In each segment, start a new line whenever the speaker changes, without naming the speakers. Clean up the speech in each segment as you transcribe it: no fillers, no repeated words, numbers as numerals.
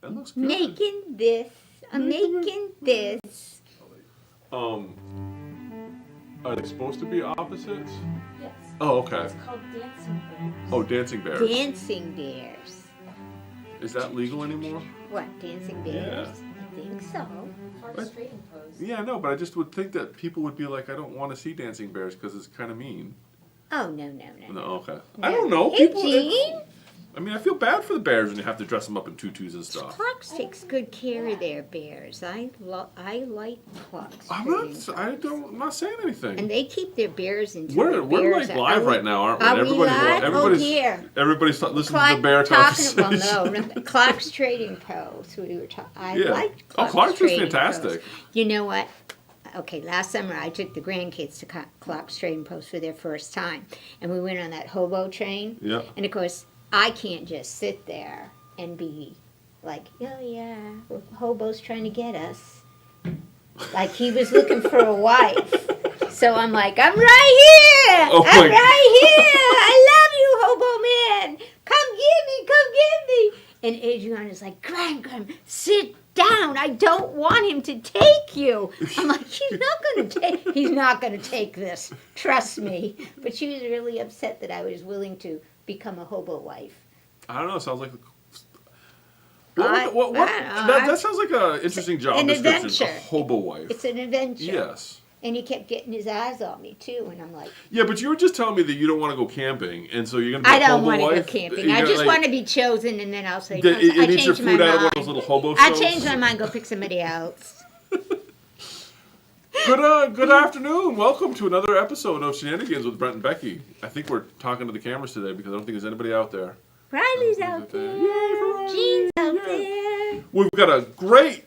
That looks good.
Making this. I'm making this.
Are they supposed to be opposites?
Yes.
Oh, okay.
It's called dancing bears.
Oh, dancing bears.
Dancing bears.
Is that legal anymore?
What, dancing bears?
Yeah.
I think so.
Hard straighten pose.
Yeah, no, but I just would think that people would be like, I don't want to see dancing bears because it's kind of mean.
Oh, no.
No, okay.
No.
I don't know.
Hey,
People,
Jean.
I mean, I feel bad for the bears when you have to dress them up in tutus and stuff.
Clark's takes good care of their bears. I like Clark's.
I'm not saying anything.
And they keep their bears in.
We're like live right now, aren't we?
Are we live?
Everybody's listening
Clark
to the bear conversation.
Well, no, Clark's trading pose. We were talking. I liked Clark's
Clark's was
trading
fantastic.
pose. You know what? Okay, last summer I took the grandkids to Clark's trading post for their first time, and we went on that hobo train.
Yeah.
And of course, I can't just sit there and be like, oh yeah, hobo's trying to get us. Like he was looking for a wife. So I'm like, I'm right here.
Oh
I'm right here. I love you, hobo man. Come get me. And Adrian is like, Graham, sit down. I don't want him to take you. I'm like, he's not going to take this. Trust me. But she was really upset that I was willing to become a hobo wife.
I don't know. It sounds like that sounds like an interesting job description.
Adventure.
A hobo wife.
It's an adventure.
Yes.
And he kept getting his eyes on me too, and I'm like,
yeah, but you were just telling me that you don't want to go camping, and so you're gonna be
I
a
don't
hobo
want to
wife?
go camping. I just want to be chosen, and then I'll say,
and
I
eat your
changed my
food out of one
mind.
of those little hobo
I
stoves?
changed my mind. Go pick somebody else.
Good afternoon. Welcome to another episode of Shenanigans with Brent and Becky. I think we're talking to the cameras today because I don't think there's anybody out there.
Riley's out there. Jean's out there.
We've got a great.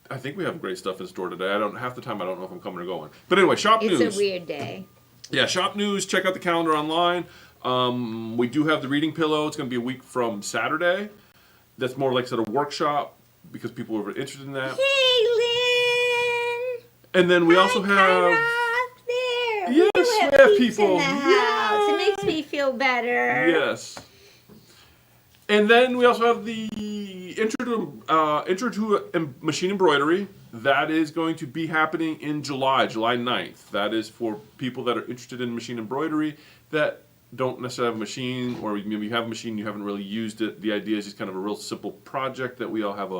I think we have great stuff in store today. Half the time I don't know if I'm coming or going. But anyway, shop news.
It's a weird day.
Yeah, shop news. Check out the calendar online. We do have the reading pillow. It's going to be a week from Saturday. That's more like sort of workshop because people are interested in that.
Hey, Lynn.
And then we also have.
There.
Yes, we have people.
In the house. It makes me feel better.
Yes. And then we also have the intro to machine embroidery. That is going to be happening in July 9th. That is for people that are interested in machine embroidery that don't necessarily have a machine, or maybe you have a machine and you haven't really used it. The idea is just kind of a real simple project that we all have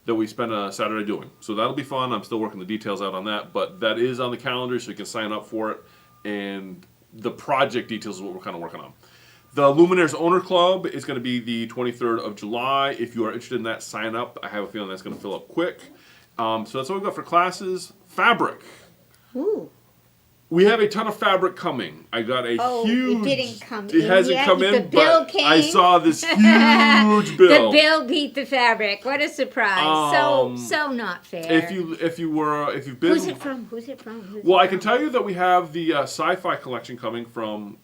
that we spend a Saturday doing. So that'll be fun. I'm still working the details out on that, but that is on the calendar, so you can sign up for it. And the project details is what we're kind of working on. The Luminaires Owner Club is going to be the 23rd of July. If you are interested in that, sign up. I have a feeling that's going to fill up quick. So that's what we've got for classes. Fabric.
Ooh.
We have a ton of fabric coming. I got a huge...
It didn't come in
It hasn't
yet.
come in,
The bill
but
came.
I saw this huge bill.
The bill beat the fabric. What a surprise. So not fair.
If you've been...
Who's it from?
Well, I can tell you that we have the sci-fi collection coming from...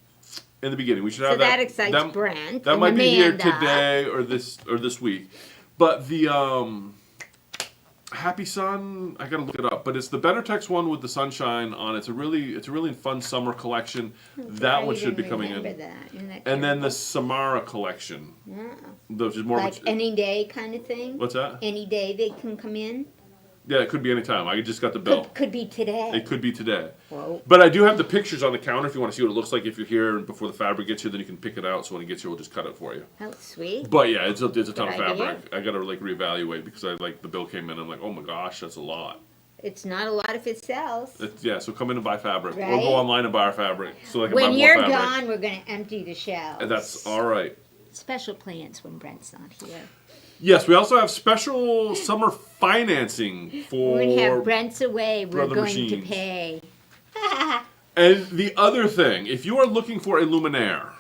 in the beginning. We should have
so that excites Brent.
That might be here
Amanda.
today or this week. But the Happy Sun, I gotta look it up. But it's the Benertex one with the sunshine on it. It's a really fun summer collection. That one should be coming in. And then the Samara collection.
Yeah.
Which is more
like any day kind of thing?
What's that?
Any day they can come in?
Yeah, it could be any time. I just got the bill.
Could be today.
It could be today.
Whoa.
But I do have the pictures on the counter if you want to see what it looks like. If you're here and before the fabric gets here, then you can pick it out. So when it gets here, we'll just cut it for you.
Oh, sweet.
But yeah, it's a ton of
Good idea.
fabric. I got to reevaluate because the bill came in and I'm like, oh my gosh, that's a lot.
It's not a lot if it sells.
So come in and buy fabric.
Right?
Or go online and buy our fabric so I can buy
When
more
you're
fabric.
gone, we're going to empty the shelves.
And that's all right.
Special plans when Brent's not here.
Yes, we also have special summer financing for
We're going to have Brent's away. We're
Brother
going
Machines.
to pay.
And the other thing, if you are looking for a luminaire,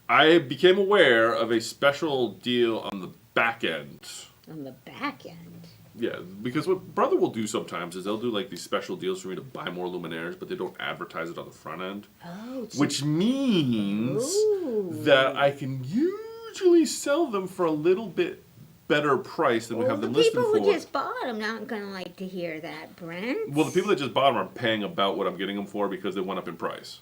I became aware of a special deal on the back end.
On the back end?
Yeah, because what Brother will do sometimes is they'll do like these special deals for me to buy more luminaires, but they don't advertise it on the front end.
Oh,
which means that I can usually sell them for a little bit better price than we have them listed for.
The people who just bought them aren't going to like to hear that, Brent.
Well, the people that just bought them are paying about what I'm getting them for because they went up in price.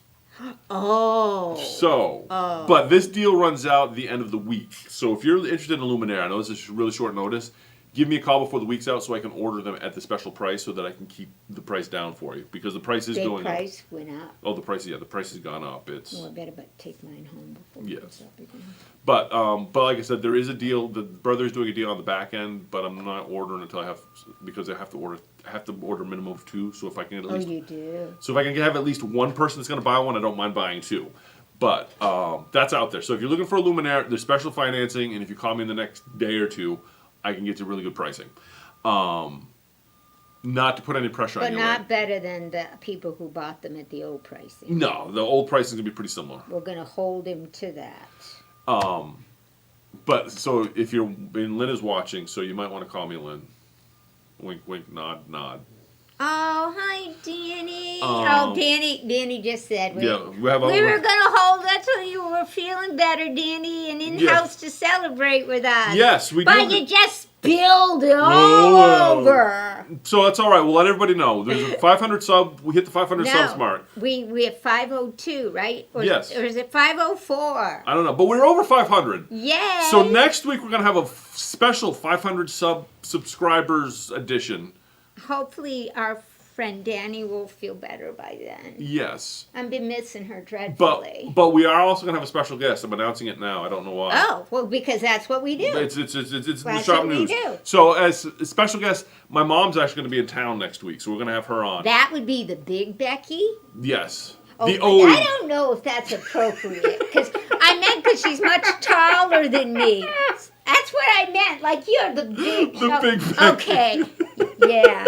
Oh.
So, but this deal runs out the end of the week. So if you're interested in a luminaire, I know this is really short notice. Give me a call before the week's out so I can order them at the special price so that I can keep the price down for you because the price is going up.
The price went up.
Oh, the price has gone up. It's
Well, I better take mine home before it goes up again.
But like I said, there is a deal. The brother's doing a deal on the back end, but I'm not ordering until I have because I have to order a minimum of 2. So if I can get at least
you do.
So if I can have at least one person that's going to buy one, I don't mind buying 2. But that's out there. So if you're looking for a luminaire, there's special financing, and if you call me in the next day or 2, I can get you really good pricing. Not to put any pressure on you.
But not better than the people who bought them at the old pricing.
No, the old pricing is going to be pretty similar.
We're going to hold him to that.
But so if you're, and Lynn is watching, so you might want to call me Lynn. Wink, wink, nod, nod.
Oh, hi, Danny. Danny just said we
were
going to hold that till you were feeling better, Danny, and in-house to celebrate with us.
Yes, we
But
do.
you just spilled it all over.
So that's all right. We'll let everybody know. There's a 500 sub. We hit the 500 subs mark.
We have 502, right?
Yes.
Or is it 504?
I don't know, but we're over 500.
Yay.
So next week we're going to have a special 500 subscribers edition.
Hopefully our friend Danny will feel better by then.
Yes.
I've been missing her dreadfully.
But we are also going to have a special guest. I'm announcing it now. I don't know why.
Oh, well, because that's what we do.
It's the
That's
shop
what we
news.
do.
So as a special guest, my mom's actually going to be in town next week, so we're going to have her on.
That would be the big Becky?
Yes.
Oh,
the old.
I don't know if that's appropriate, because I meant because she's much taller than me. That's what I meant. Like, you're the big...
Big Becky.
Okay. Yeah.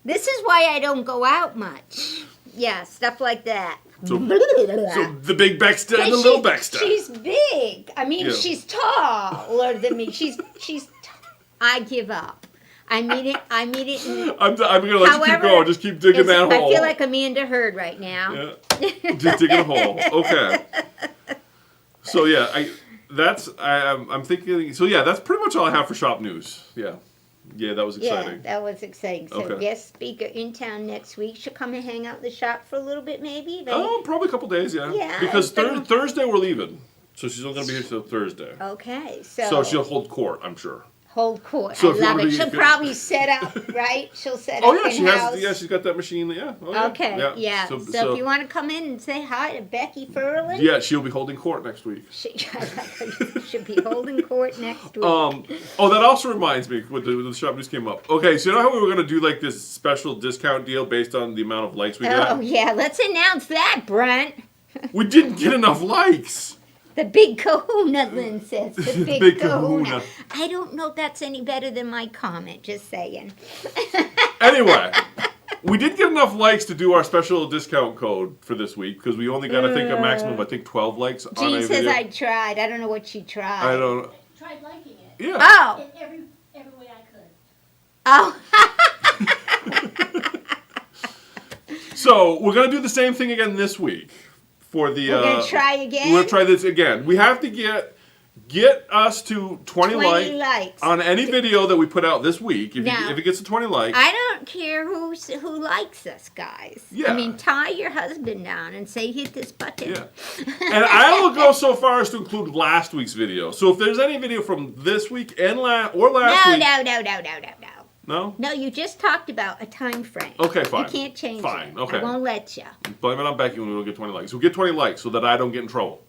This is why I don't go out much. Yeah, stuff like that.
So the big Baxter and the little Baxter.
She's big. I mean,
Yeah.
she's taller than me. I give up. I mean it.
I'm going to let you keep going. Just keep digging that hole.
I feel like Amanda Heard right now.
Yeah. Just digging a hole. Okay. So yeah, I'm thinking. So yeah, that's pretty much all I have for shop news. Yeah. Yeah, that was exciting.
Yeah, that was exciting. So
Okay.
guest speaker in town next week. She'll come and hang out in the shop for a little bit, maybe. Right?
Oh, probably a couple days, yeah.
Yeah,
Because
it's been-
Thursday we're leaving, so she's only going to be here till Thursday.
Okay,
So she'll hold court, I'm sure.
hold court.
So
I
if you
love
wanna
it.
be-
She'll probably set up, right? She'll set
Oh
up
yeah, she
in-house.
has. Yeah, she's got that machine. Yeah. Oh, yeah.
Okay, yeah. So if you want to come in and say hi to Becky Furlan,
Yeah, she'll be holding court next week.
she should be holding court next week.
Oh, that also reminds me when the shop news came up. Okay, so you know how we were going to do like this special discount deal based on the amount of likes we
Oh,
got?
yeah. Let's announce that, Brent.
We didn't get enough likes.
The big kahuna, Lynn says. The big,
Big
kahuna.
kahuna.
I don't know if that's any better than my comment, just saying.
Anyway, we did get enough likes to do our special discount code for this week because we only got, I think, a maximum of 12 likes on
Jean
a
says
video.
I tried. I don't know what she tried.
I don't.
Tried liking it
Yeah.
Oh.
in every way I could.
Oh.
So we're gonna do the same thing again this week for the.
We're going to try again?
We're gonna try this again. We have to get us to 20
likes.
on any video that we put out this week. If,
Now,
if it gets to 20 likes,
I don't care who likes us, guys.
Yeah.
I mean, tie your husband down and say, hit this button.
yeah. And I will go so far as to include last week's video. So if there's any video from this week and last
No,
week,
no.
no,
No, you just talked about a time frame.
Okay, fine.
You can't change
Fine,
it.
okay.
I won't let you.
blame it on Becky when we don't get 20 likes. We'll get 20 likes so that I don't get in trouble.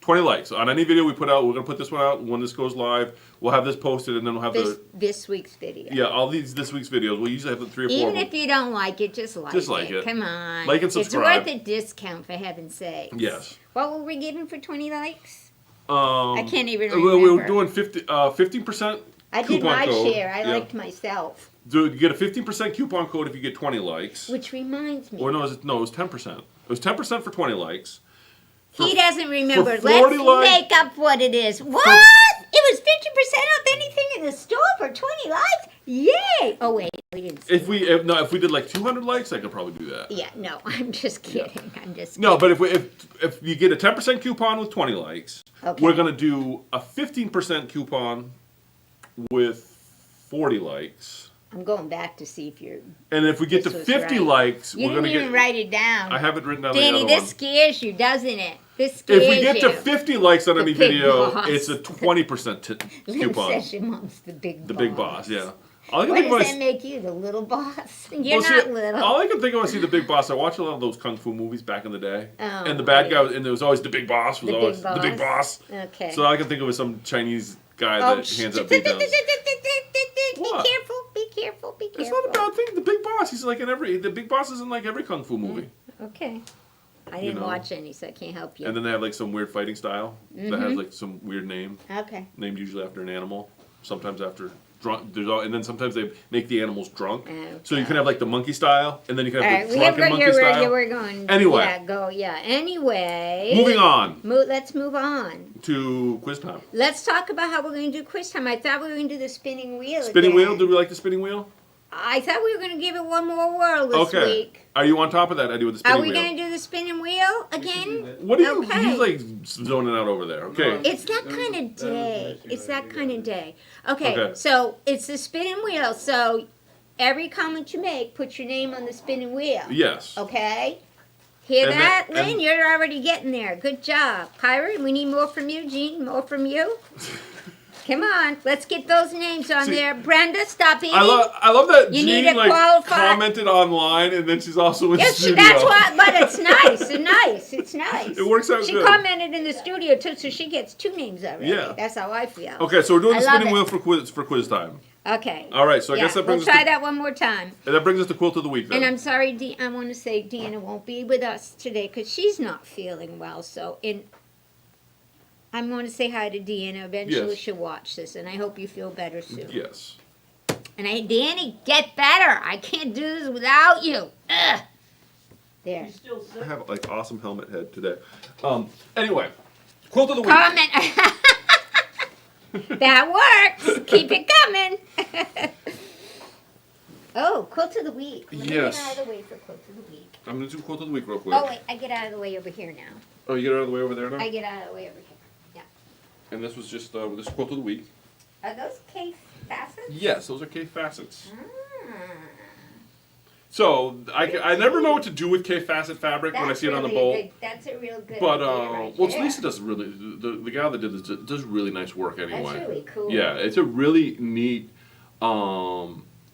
20 likes on any video we put out. We're gonna put this one out when this goes live. We'll have this posted, and then we'll have
This week's video.
yeah, all this week's videos. We'll usually have the 3 or 4.
Even
of them.
if you don't like it, just like it. Come on.
Like and subscribe.
It's worth a discount, for heaven's sake.
Yes.
What were we giving for 20 likes?
I
can't even
We were
remember.
doing 15%.
I did
coupon
my
code.
share. I
Yeah.
liked myself.
You get a 15% coupon code if you get 20 likes.
Which reminds me.
Or no, it was 10%. It was 10% for 20 likes.
He doesn't remember.
for 40
Let's
likes-
make up what it is. What? It was 50% off anything in the store for 20 likes? Yay! Oh, wait. We didn't say
If we did like 200 likes, I could probably do that.
Yeah, no, I'm just kidding. I'm just kidding.
No, but if you get a 10% coupon with 20 likes,
Okay.
we're gonna do a 15% coupon with 40 likes.
I'm going back to see if you're.
And if we get to
This was
50
right.
likes,
You
we're going
didn't
to
even
get.
write it down.
I haven't written down the
Danny,
other
this
one.
scares you, doesn't it? This scares
If we get to
you.
50 likes on
The
any
big
video,
boss.
it's a 20%
Lynn
coupon.
says your mom's the big boss.
The big boss, yeah. All I can
What
think
does
about
that
is,
make you, the little boss? You're
well, see,
not little.
all I can think of is see the big boss. I watched a lot of those kung fu movies back in the day,
Oh,
and the bad
yeah.
guy, and there was always the big boss. Was
The
always
big
the big boss.
Okay.
So all I can think of is some Chinese guy
Oh,
that hands
shh.
out beat downs.
Be
What?
careful, be careful, be careful.
It's not a bad thing. The big boss. He's like in every. The big boss is in like every kung fu movie.
Okay. I
You
didn't
know.
watch any, so I can't help you.
And then they have like some weird fighting style that has like some weird name,
Okay.
named usually after an animal. Sometimes after drunk. And then sometimes they make the animals drunk. So you can have like the monkey style, and then you can
All
have
right,
the
we have
drunken
got
monkey
your
style.
we're going.
Anyway.
Yeah, go. Yeah. Anyway.
Moving on
Let's move on.
to quiz time.
Let's talk about how we're going to do quiz time. I thought we were going to do the spinning wheel.
Spinning
again.
wheel. Do we like the spinning wheel?
I thought we were going to give it one more whirl this
Okay.
week.
Are you on top of that, Eddie, with the
Are
spinning
we
wheel?
going to do the spinning wheel again?
What are you?
Okay.
He's like zoning out over there. Okay.
It's that kind of day. It's that kind of day. Okay,
Okay.
so it's the spinning wheel. So every comment you make, put your name on the spinning wheel.
Yes.
Okay? Hear
And
that,
that-
Lynn?
and-
You're already getting there. Good job. Kyrie, we need more from you. Jean, more from you. Come on, let's get those names on
See,
there. Brenda, stop eating.
I love that
You need
Jean
to
like
qualify.
commented online and then she's also in
Yes,
studio.
that's what. But it's nice. It's nice. It's nice.
It works out
She
good.
commented in the studio too, so she gets 2 names already.
Yeah.
That's how I feel.
Okay, so we're doing
I
the
love
spinning
it.
wheel for quiz time.
Okay.
All right, so I
Yeah,
guess that brings
we'll try
us to,
that one more time.
that brings us to quilt of the week then.
And I'm sorry, I want to say Deanna won't be with us today because she's not feeling well. So, I'm going to say hi to Deanna. Eventually,
Yes.
she'll watch this, and I hope you feel better soon.
Yes.
And Danny, get better. I can't do this without you. Ugh. There.
You're still
I
sick.
have like awesome helmet head today. Anyway, quilt of the week.
Comment. That works. Keep it coming. Oh, quilt of the week. Let me
Yes.
get out of the way for quilt of the week.
I'm gonna do quilt of the week real quick.
Oh, wait. I get out of the way over here now.
Oh, you get out of the way over there now.
I get out of the way over here.
And this was just this quilt of the week.
Are those case facets?
Yes, those are K facets.
Ah.
So I never know what to do with K facet fabric when I see it on the bolt.
That's a real good
But
idea right
well,
there.
Lisa does really the gal that did this does really nice work anyway.
That's really cool.
Yeah, it's a really neat.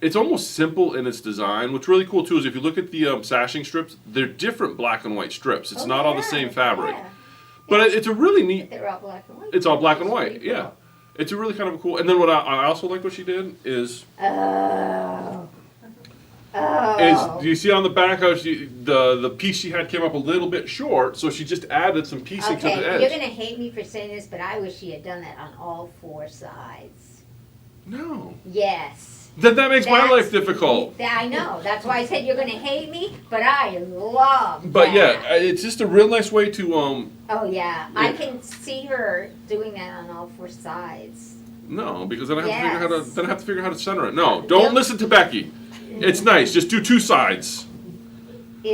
It's almost simple in its design. What's really cool too is if you look at the sashing strips, they're different black and white strips. It's
Oh,
not all the
yeah,
same fabric,
yeah.
but it's a really neat.
They're all black and white.
It's all black and
It's
white.
pretty
Yeah,
cool.
it's a really kind of a cool. And then what I also like what she did is
Oh.
do you see on the back how the piece she had came up a little bit short, so she just added some piecing to the
Okay,
edge.
you're gonna hate me for saying this, but I wish she had done that on all 4 sides.
No.
Yes.
Then that makes my
That's-
life difficult.
I know. That's why I said you're gonna hate me, but I love
But
that.
yeah, it's just a real nice way to
Oh yeah, I
Yeah.
can see her doing that on all 4 sides.
no, because then I have to
Yes.
figure out how to center it. No, don't listen to Becky. It's nice. Just do 2 sides.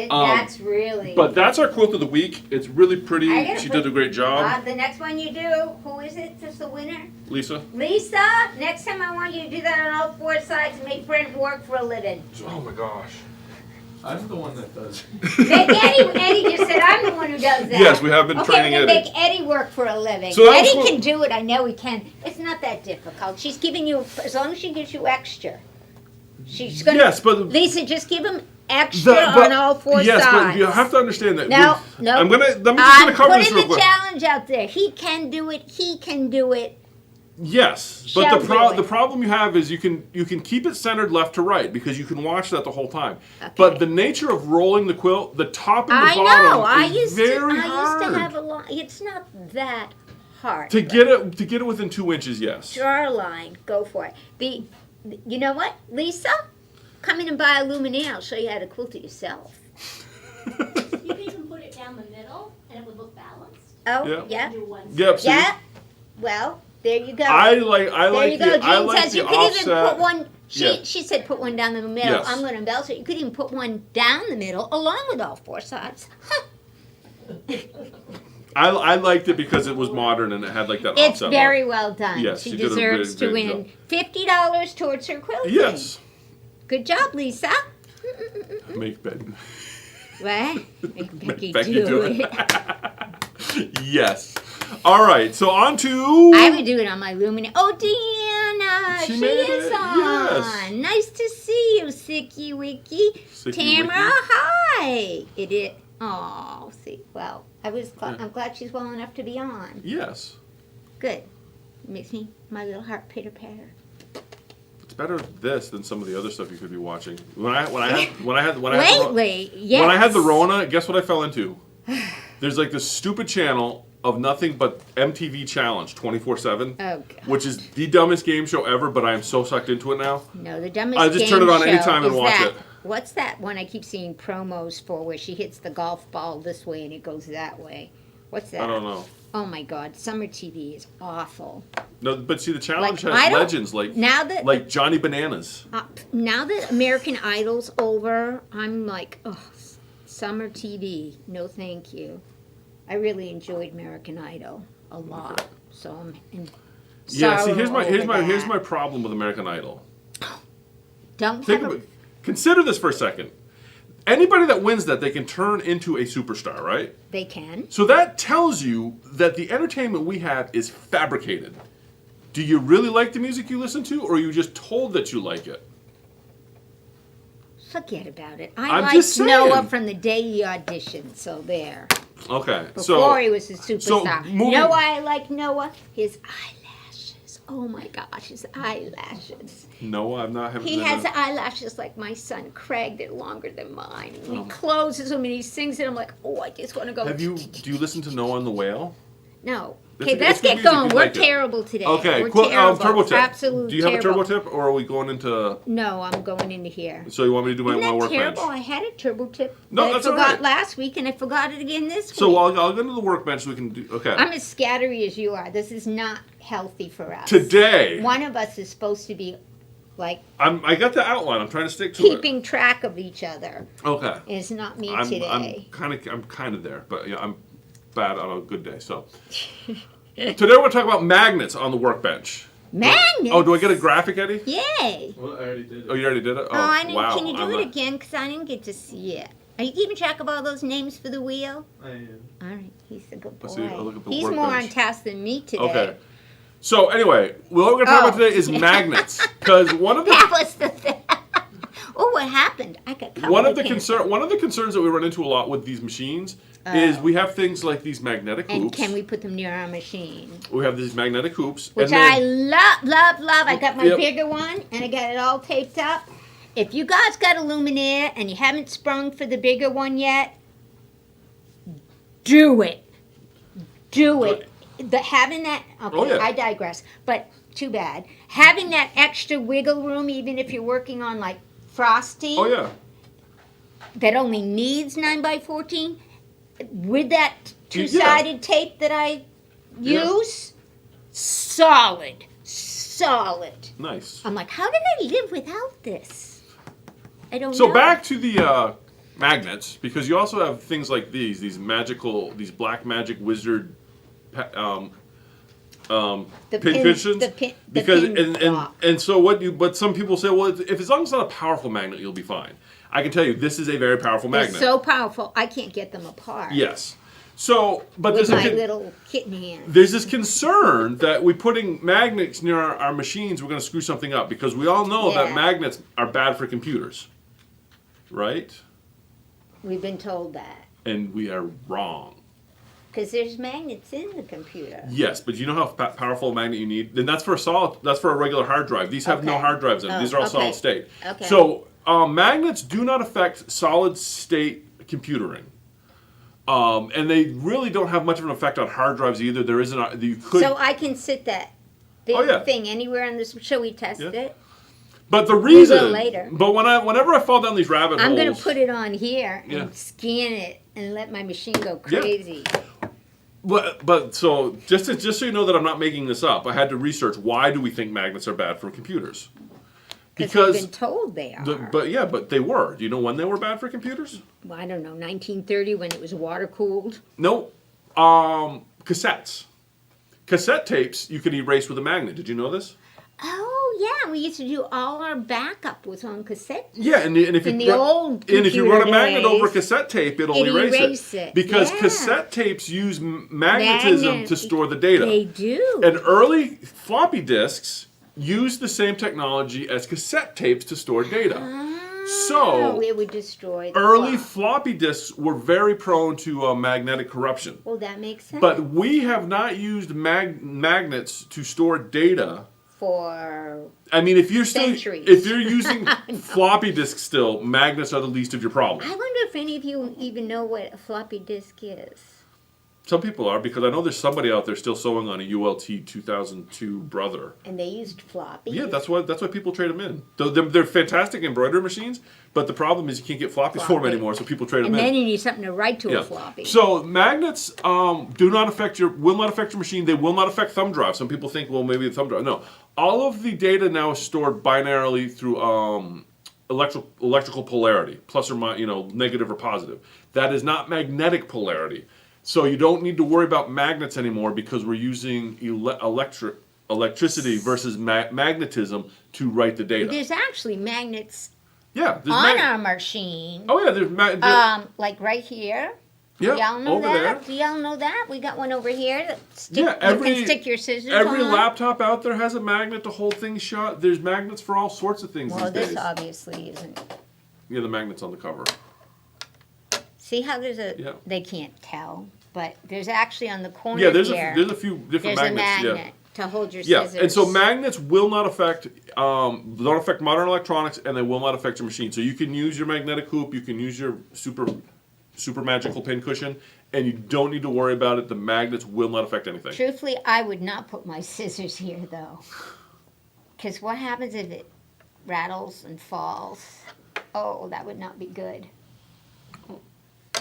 That's really.
But that's our quilt of the week. It's really pretty.
I gotta
She
put-
did a great job.
The next one you do, who is it? That's the winner?
Lisa.
Lisa, next time I want you to do that on all 4 sides and make Brent work for a living.
Oh my gosh.
I'm the one that does.
Make Eddie just said I'm the one who does that.
Yes, we have been
okay,
training
we're gonna
Eddie.
make Eddie work for a living.
So that was
Eddie
cool.
can do it, I know he can. It's not that difficult. She's giving you, as long as she gives you extra. She's gonna,
Yes, but
Lisa, just give him extra
but-
on all 4
yes,
sides.
but you have to understand that.
No,
we-
no.
I'm just gonna cover this
putting
real
the
quick.
challenge out there. He can do it. He can do it.
Yes, but
Shall
the
do it.
the problem you have is you can keep it centered left to right because you can watch that the whole time.
Okay.
But the nature of rolling the quilt, the top and the
I
bottom
know. I
is
used
very
to.
hard
I used to have a line. It's not that hard.
to
but
get it within 2 inches. Yes.
draw a line. Go for it. You know what, Lisa? Come in and buy a luminaire. I'll show you how to quilt it yourself.
You could even put it down the middle and it would look balanced.
Oh,
Yeah.
yeah.
Do one
Yep. See,
Yeah. Well, there you go.
I like
there you go.
the I
Jean
like
says
the
you could
offset.
even put one.
Yeah.
She said put one down the middle.
Yes.
I'm going to embellish it. You could even put one down the middle along with all 4 sides. Huh.
I liked it because it was modern and it had like that
It's
offset.
very well done.
Yes,
she
she did a
deserves
very
to
great
win $50 towards her quilting.
Yes.
Good job, Lisa.
Make Becky.
What? Make Becky,
Becky
do
do
it.
Yes. All right. So on to.
I would do it on my Luminary. Oh, Deanna,
She
she
made
is
it,
on.
yes.
Nice to see you, Sicky Wicky.
Sicky
Tamara,
Wicky.
hi. It is. Oh, see. Well, I'm glad she's well enough to be on.
Yes.
Good. Makes me my little heart pitter patter.
It's better this than some of the other stuff you could be watching. When I had the
Yes.
Rona, guess what I fell into? There's like this stupid channel of nothing but MTV Challenge 24/7,
Oh, God.
which is the dumbest game show ever. But I am so sucked into it now.
No, the dumbest
I just
game
turn it on
show
anytime and
is
watch
that,
it.
What's that one I keep seeing promos for where she hits the golf ball this way and it goes that way? What's that?
I don't know.
Oh my God, summer TV is awful.
No, but see, the challenge
Like,
has
I don't-
legends
Now that
like Johnny Bananas.
now that American Idol's over, I'm like, oh, summer TV. No, thank you. I really enjoyed American Idol a lot, so I'm in
Yeah. See,
sorrow
here's
over
my
that.
problem with American Idol.
Don't
Think
have a-
about, consider this for a second. Anybody that wins that, they can turn into a superstar, right?
They can.
So that tells you that the entertainment we have is fabricated. Do you really like the music you listen to, or are you just told that you like it?
Forget about it.
I'm
I
just
liked Noah
saying.
from the day he auditioned, so there.
Okay,
Before he was a superstar.
moving-
You know why I like Noah? His eyelashes. Oh my gosh, his eyelashes.
No, I'm not having.
He has eyelashes like my son Craig. They're longer than mine. And he closes them and he sings it. I'm like, oh, I just want to go.
Do you listen to Noah and the Whale?
No.
It's
Okay,
a-
let's
it's good
get
music,
going.
you
We're
like it.
terrible today.
Okay,
We're
cool.
terrible.
Turbo tip.
Absolute
Do you have a turbo
terrible.
tip, or are we going into?
No, I'm going into here.
So you want me to do my
Isn't that
workbench?
terrible? I had a turbo tip
No,
that
that's
I
all
forgot
right.
last week and I forgot it again this week.
So I'll go into the workbench so we can do. Okay.
I'm as scattery as you are. This is not healthy for us.
Today,
One of us is supposed to be like
I got the outline. I'm trying to stick to
keeping track of each other.
it. Okay.
It's not me
I'm
today.
kind of there, but yeah, I'm bad on a good day. So today we're going to talk about magnets on the workbench.
Magnets.
Oh, do I get a graphic, Eddie?
Yay.
Well, I already did it.
Oh, you already did it.
Oh, I didn't.
Wow.
Can you do
I'm
it
not-
again? Because I didn't get to see it. Are you keeping track of all those names for the wheel?
I am.
All right, he's a good boy.
Let's see, I'll look at the
He's more on
workbench.
task than me today.
Okay. So anyway, what we're going to talk about
Oh.
today is magnets, because one of the
That was the thing. Oh, what happened? I got covered
one of
in
the
cancer.
one of the concerns that we run into a lot with these machines is we have things like these magnetic
And
hoops.
can we put them near our machine?
We have these magnetic hoops,
Which
and
I
then,
love, love, love. I got my
Yep.
bigger one, and I got it all taped up. If you guys got a Luminaire and you haven't sprung for the bigger one yet, do it. Do it. Having that, okay,
Oh, yeah.
I digress, but too bad. Having that extra wiggle room, even if you're working on like frosting,
oh yeah,
that only needs 9x14, with that two-sided tape that I
Yeah.
use, solid.
nice.
I'm like, how did I live without this? I don't know.
So back to the magnets, because you also have things like these black magic wizard
The
pin
pin-
cushions.
the pin- the
because
pin block.
and so but some people say, well, if as long as it's not a powerful magnet, you'll be fine. I can tell you, this is a very powerful
They're
magnet.
so powerful, I can't get them apart.
Yes. So, but
With
there's
my little kitten hand.
there's this concern that we putting magnets near our machines, we're going to screw something up, because we all know that
Yeah.
magnets are bad for computers, right?
We've been told that.
And we are wrong.
Because there's magnets in the computer.
Yes, but you know how powerful a magnet you need? Then that's for a regular hard drive. These have no
Okay.
hard drives in them.
Oh,
These are all
okay.
solid state.
Okay.
So magnets do not affect solid state computering. And they really don't have much of an effect on hard drives either. There isn't. You could.
So I can sit that big
Oh, yeah.
thing anywhere on this. Shall we test
Yeah.
it?
but the reason.
will later.
But whenever I fall down these rabbit
I'm
holes.
going to put it on here and
Yeah.
scan it and let my machine go
Yeah.
crazy.
But so just so you know that I'm not making this up, I had to research why do we think magnets are bad for computers?
Because we've been told they are.
But they were. Do you know when they were bad for computers?
Well, I don't know, 1930 when it was water cooled.
Nope. Cassettes. Cassette tapes you can erase with a magnet. Did you know this?
Oh Oh yeah, we used to do all our backup was on cassette.
Yeah, and if
In
you
the
run,
old
and if you run a
computer
magnet over
days,
cassette tape, it'll
it'll
erase
erase it.
because
Yeah.
cassette tapes use magnetism
Magnet-
to store the data.
They do.
And early floppy disks used the same technology as cassette tapes to store data. So,
it would destroy the
early
flop.
floppy disks were very prone to magnetic corruption.
Well, that makes sense.
But we have not used magnets to store data.
For
I mean, if you're still
Centuries.
if you're using floppy disks still, magnets are the least of your problems.
I wonder if any of you even know what a floppy disk is.
Some people are, because I know there's somebody out there still sewing on a ULT 2002 Brother.
And they used floppies.
Yeah, that's why people trade them in. They're fantastic embroidery machines, but the problem is you can't get floppies for them
Floppy.
anymore, so people trade them
And
in.
then you need something to write to
Yeah.
a floppy.
So magnets will not affect your machine. They will not affect thumb drive. Some people think, well, maybe the thumb drive. No, all of the data now is stored binarily through electrical polarity, plus or minus, negative or positive. That is not magnetic polarity. So you don't need to worry about magnets anymore because we're using electricity versus magnetism to write the data.
There's actually magnets
Yeah, there's
on our machine.
Oh yeah, there's
Like right here.
yeah,
Y'all know
over
that?
there.
Do y'all know that? We got one over here that
Yeah,
you can stick your scissors
Every
on.
laptop out there has a magnet to hold things shut. There's magnets for all sorts of things
Well,
these
this
days.
obviously isn't.
Yeah, the magnet's on the cover.
See how there's a?
Yeah.
They can't tell, but there's actually on the corner
Yeah, there's
here.
a few different
there's
magnets.
a magnet to hold your
Yeah,
scissors.
and so magnets will not affect don't affect modern electronics, and they will not affect your machine. So you can use your magnetic hoop, you can use your super magical pin cushion, and you don't need to worry about it. The magnets will not affect anything.
Truthfully, I would not put my scissors here though, because what happens if it rattles and falls? Oh, that would not be good.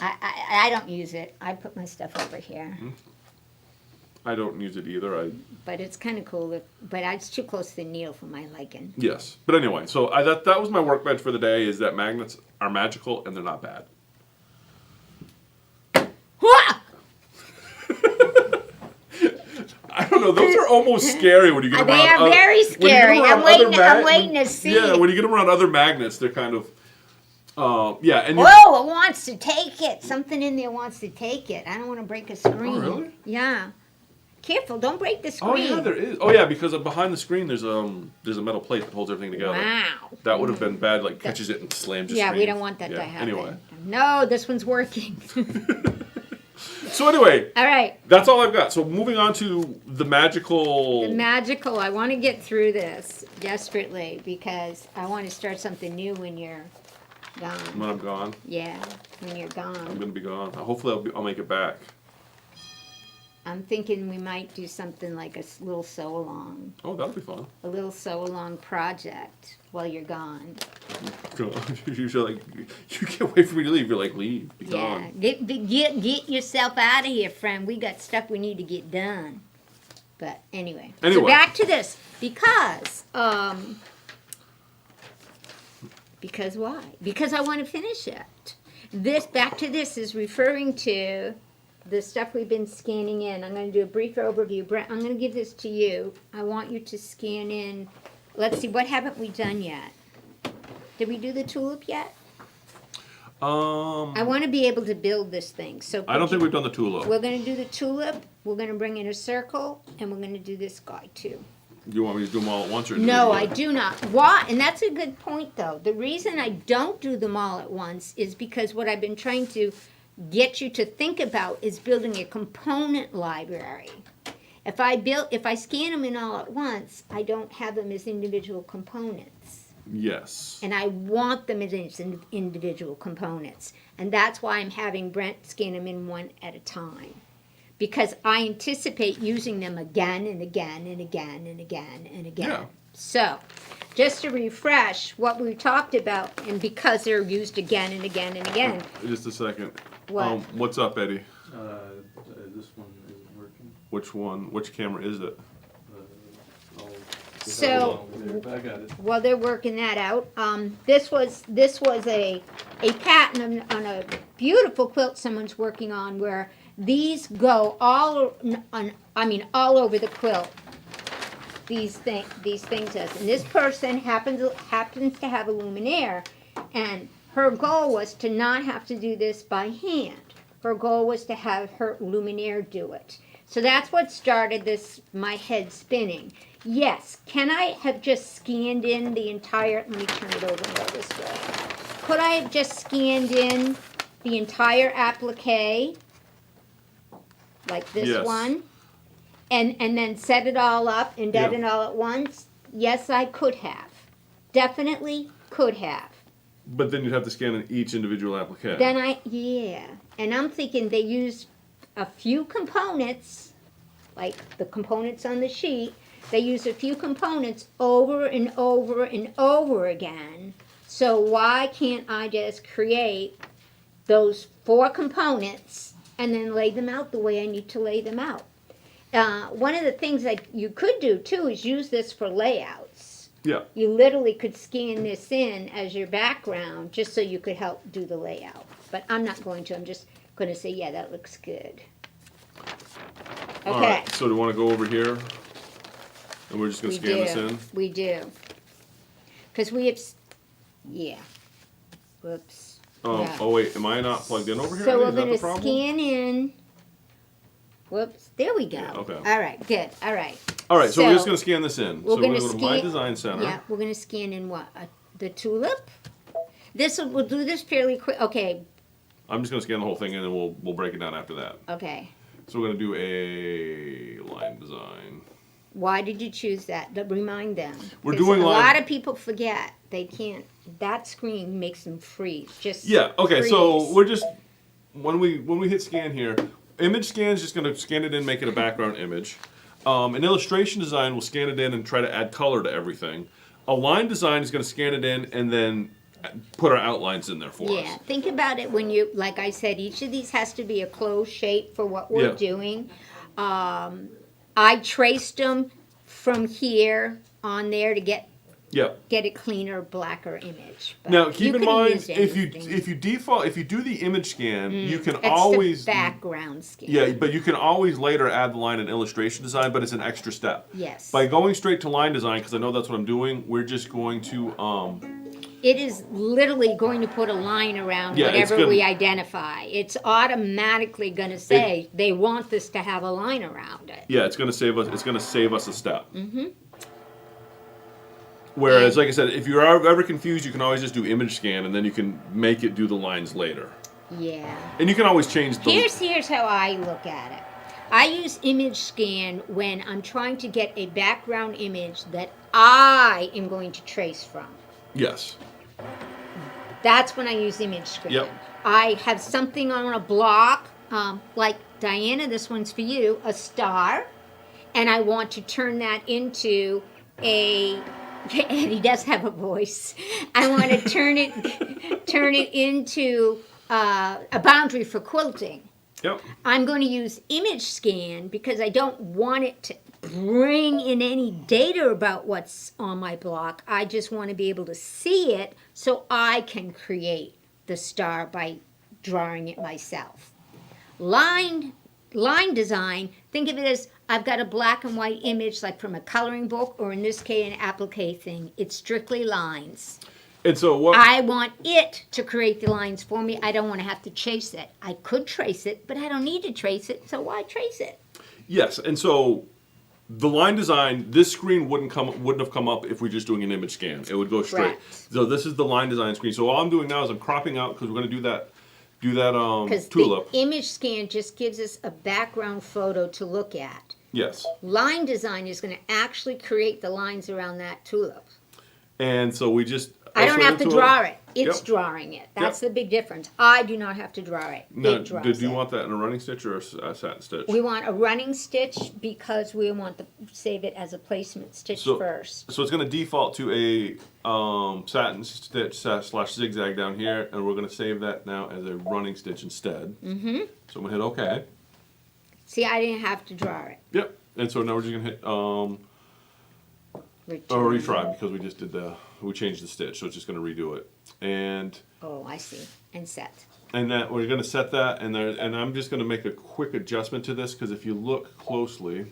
I don't use it. I put my stuff over here.
I don't use it either.
But it's kind of cool. But it's too close to the needle for my liking.
Yes, but anyway, so that was my workbench for the day. Is that magnets are magical and they're not bad. I don't know. Those are almost scary when you get them
They
around.
are very
when you get them
scary.
around
I'm
other
waiting to see.
Yeah, when you get them around other magnets, they're kind of. Yeah, and you,
Whoa, it wants to take it. Something in there wants to take it. I don't want to break a screen.
Oh, really?
Yeah. Careful, don't break the screen.
oh yeah, there is. Oh yeah, because behind the screen there's a metal plate that holds everything together.
Wow.
That would have been bad. Like catches it and slams your
Yeah,
screen.
we don't want that to
Yeah,
happen.
Anyway.
No, this one's working.
So anyway,
All right.
that's all I've got. So moving on to the magical.
The magical, I want to get through this desperately because I want to start something new when you're gone.
When I'm gone,
Yeah, when you're
I'm
gone.
gonna be gone. Hopefully, I'll make it back.
I'm thinking we might do something like a little sew-along.
Oh, that'll be fun.
A little sew-along project while you're gone.
You're like, you can't wait for me to leave. You're like, leave, be
Yeah,
gone.
get yourself out of here, friend. We got stuff we need to get done. But anyway, so
Anyway.
back to this because why? Because I want to finish it. Back to this is referring to the stuff we've been scanning in. I'm going to do a brief overview. Brent, I'm going to give this to you. I want you to scan in. Let's see, what haven't we done yet? Did we do the tulip yet? I want to be able to build this thing. So
I don't think we've done the tulip.
we're going to do the tulip. We're going to bring in a circle, and we're going to do this guy too.
Do you want me to do them all at once, or
No, I do not. Why? And that's a good point, though. The reason I don't do them all at once is because what I've been trying to get you to think about is building a component library. If I scan them in all at once, I don't have them as individual components.
Yes.
And I want them as individual components. And that's why I'm having Brent scan them in one at a time. Because I anticipate using them again and again and again and again and again.
Yeah.
So, just to refresh what we talked about, and because they're used again and again and again.
Just a second.
What?
What's up, Eddie?
This one isn't working.
Which one? Which camera is it?
I'll get
So-
that along with it. I got it.
While they're working that out, this was a patent on a beautiful quilt someone's working on where these go all over the quilt. these things as. And this person happens to have a luminaire, and her goal was to not have to do this by hand. Her goal was to have her luminaire do it. So that's what started my head spinning. Yes, can I have just scanned in the entire, let me turn it over and go this way. Could I have just scanned in the entire applique, like this
Yes.
one, and then set it all up and did
Yeah.
it all at once? Yes, I could have. Definitely could have.
But then you'd have to scan in each individual applique.
Then and I'm thinking they used a few components, like the components on the sheet, they used a few components over and over and over again. So why can't I just create those 4 components and then lay them out the way I need to lay them out? One of the things that you could do too is use this for layouts.
Yeah.
You literally could scan this in as your background just so you could help do the layout. But I'm not going to. I'm just going to say, yeah, that looks good. Okay.
All right. So do you want to go over here? And we're just going to scan this in?
We do. Because we have, yeah. Whoops. Yeah.
Oh, wait. Am I not plugged in over here?
So we're
Is that
going
the
to
problem?
scan in. Whoops. There we go.
Yeah, okay.
All right. Good. All right.
All right. So we're just
So,
going to scan this in.
we're
So we're
gonna
going to go to My
scan-
Design Center.
Yeah, we're going to scan in what? The tulip? We'll do this fairly quick. Okay.
I'm just going to scan the whole thing in and we'll break it down after that.
Okay.
So we're going to do a line design.
Why did you choose that? Remind them.
We're
'Cause
doing
a
line-
lot of people forget. They can't. That screen makes them freeze. Just
Yeah. Okay. So
freeze.
we're just when we hit scan here, image scan is just going to scan it in, make it a background image. An illustration design will scan it in and try to add color to everything. A line design is going to scan it in and then put our outlines in there for
Yeah,
us.
think about it when you, like I said, each of these has to be a closed shape for what we're
Yeah.
doing. I traced them from here on there to get
Yeah.
a cleaner, blacker image. But
Now
you
keep in
could
mind
use
if you
anything.
do the image scan, you can
It's
always
the background scan.
yeah, but you can always later add the line in illustration design, but it's an extra step.
Yes.
By going straight to line design, because I know that's what I'm doing, we're just going to
It is literally going to put a line around
Yeah, it's
whatever
gonna-
we identify. It's automatically going to say they want this to have a line around it.
yeah, it's gonna save us a step. Mm-hmm. Whereas, like I said, if you're ever confused, you can always just do image scan, and then you can make it do the lines later.
Yeah.
And you can always change the.
Here's how I look at it. I use image scan when I'm trying to get a background image that I am going to trace from.
Yes.
That's when I use image scan.
Yep.
I have something on a block, like Diana, this one's for you, a star, and I want to turn that into a. And he does have a voice. I want to turn it into a boundary for quilting.
Yep.
I'm going to use image scan because I don't want it to bring in any data about what's on my block. I just want to be able to see it so I can create the star by drawing it myself. Line design, think of it as I've got a black and white image like from a coloring book, or in this case an applique thing. It's strictly lines.
And so what?
I want it to create the lines for me. I don't want to have to chase it. I could trace it, but I don't need to trace it, so why trace it?
Yes, and so the line design, this screen wouldn't have come up if we're just doing an image scan. It would go straight.
Correct.
So this is the line design screen. So all I'm doing now is I'm cropping out because we're going to do that
Because
tulip.
the image scan just gives us a background photo to look at.
Yes.
Line design is going to actually create the lines around that tulip.
And so we just.
I don't have to draw it. It's
Yep.
drawing it. That's
Yep.
the big difference. I do not have to draw it.
Now,
It draws
do you
it.
want that in a running stitch or a satin stitch?
We want a running stitch because we want to save it as a placement stitch
So-
first.
So it's going to default to a satin stitch / zigzag down here, and we're going to save that now as a running stitch instead. Mm-hmm. So I'm going to hit OK.
See, I didn't have to draw it.
Yep. And so now we're just going to hit
Return.
retry because we just did we changed the stitch, so it's just going to redo it. And
Oh, I see. And set.
that we're going to set that, and I'm just going to make a quick adjustment to this because if you look closely,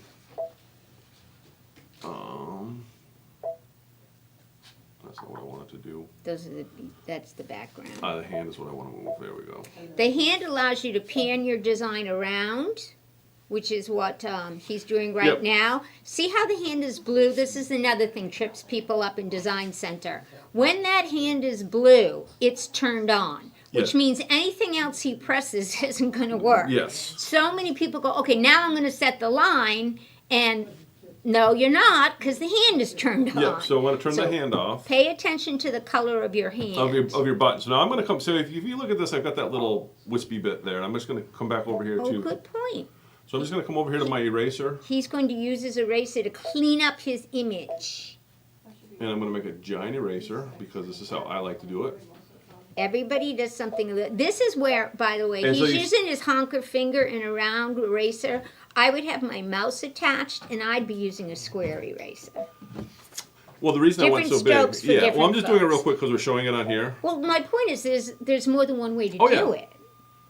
to do.
That's the background.
The hand is what I want to move. There we go.
The hand allows you to pan your design around, which is what he's doing right
Yep.
now. See how the hand is blue? This is another thing trips people up in Design Center. When that hand is blue, it's turned on, which
Yeah.
means anything else he presses isn't going to work.
Yes.
So many people go, okay, now I'm going to set the line, and no, you're not, because the hand is turned on.
Yeah. So I'm going to turn
So
the hand off.
Pay attention to the color of your hand.
Of your button. So now I'm going to come. So if you look at this, I've got that little wispy bit there, and I'm just going to come back over here
Oh,
to.
good point.
So I'm just going to come over here to my eraser,
He's going to use his eraser to clean up his image.
and I'm going to make a giant eraser because this is how I like to do it.
Everybody does something. This is where, by the way,
And so
he's
you-
using his honker finger in a round eraser. I would have my mouse attached, and I'd be using a square eraser.
Well, the reason I went so
Different
big,
strokes for
yeah. Well, I'm
different
just doing it real
folks.
quick because we're showing it on here.
Well, my point is there's more than one way to
Oh,
do
yeah.
it.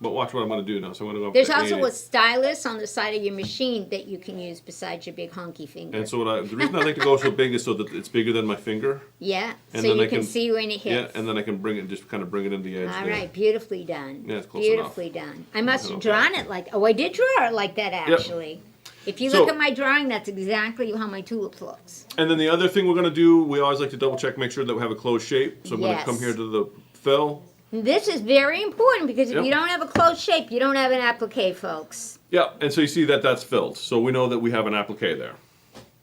But watch what I'm going to do now. So I'm going to go. Up
There's
to
also
80.
a stylus on the side of your machine that you can use besides your big honky finger.
And so the reason I like to go so big is so that it's bigger than my finger.
Yeah,
And
so
then
you
I
can
can-
see when it hits.
Yeah, and then I can bring it, just kind of bring it in the edge.
All
there.
right, beautifully done.
Yeah, it's close
Beautifully done. I must have
Okay.
drawn it like, I did draw it like that actually. If you
So-
look at my drawing, that's exactly how my tulip looks.
And then the other thing we're going to do, we always like to double check, make sure that we have a closed shape. So I'm going to
Yes.
come here to the fill.
This is very important because if
Yep.
you don't have a closed shape, you don't have an applique, folks.
Yeah, and so you see that that's filled. So we know that we have an applique there.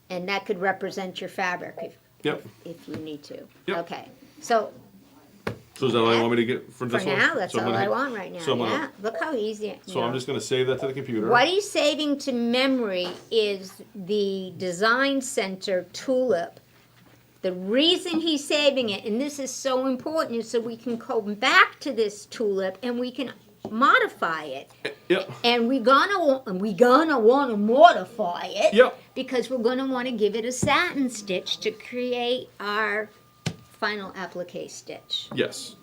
And that could represent your fabric
Yep.
if you need to.
Yep.
Okay, so
So is that all you want me to get for
for
this one?
now, that's
So I'm
all
gonna
I
hit-
want right now.
so I'm gonna-
Yeah, look how easy.
So I'm just going to save that to the computer.
What he's saving to memory is the Design Center tulip. The reason he's saving it, and this is so important, is so we can come back to this tulip and we can modify it.
Yep.
And we're gonna want to modify it
Yep.
because we're gonna want to give it a satin stitch to create our final applique stitch.
Yes.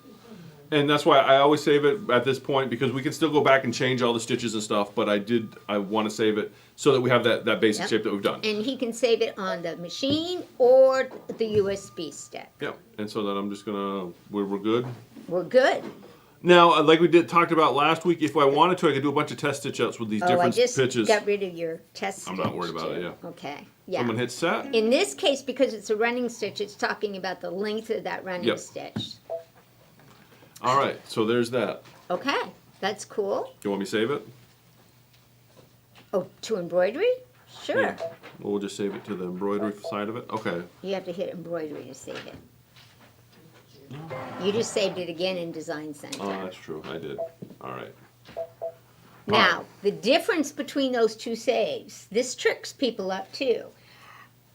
And that's why I always save it at this point because we can still go back and change all the stitches and stuff, but I want to save it so that we have that basic
Yep.
shape that we've done.
And he can save it on the machine or the USB stick.
Yep. And so that I'm just going to, we're good.
We're good.
Now, like we talked about last week, if I wanted to, I could do a bunch of test stitch ups with these
Oh, I
different
just
pitches.
got rid of your test
I'm not
stitch,
worried about it,
too.
yeah.
Okay,
I'm
yeah.
going to hit set.
In this case, because it's a running stitch, it's talking about the length of that running
Yep.
stitch.
All right, so there's that.
Okay, that's cool.
You want me to save it?
Oh, to embroidery? Sure.
Yeah. Well, we'll just save it to the embroidery side of it. Okay.
You have to hit embroidery to save it. You just saved it again in Design Center.
Oh, that's true. I did. All right.
Now, the difference between those two saves, this tricks people up too.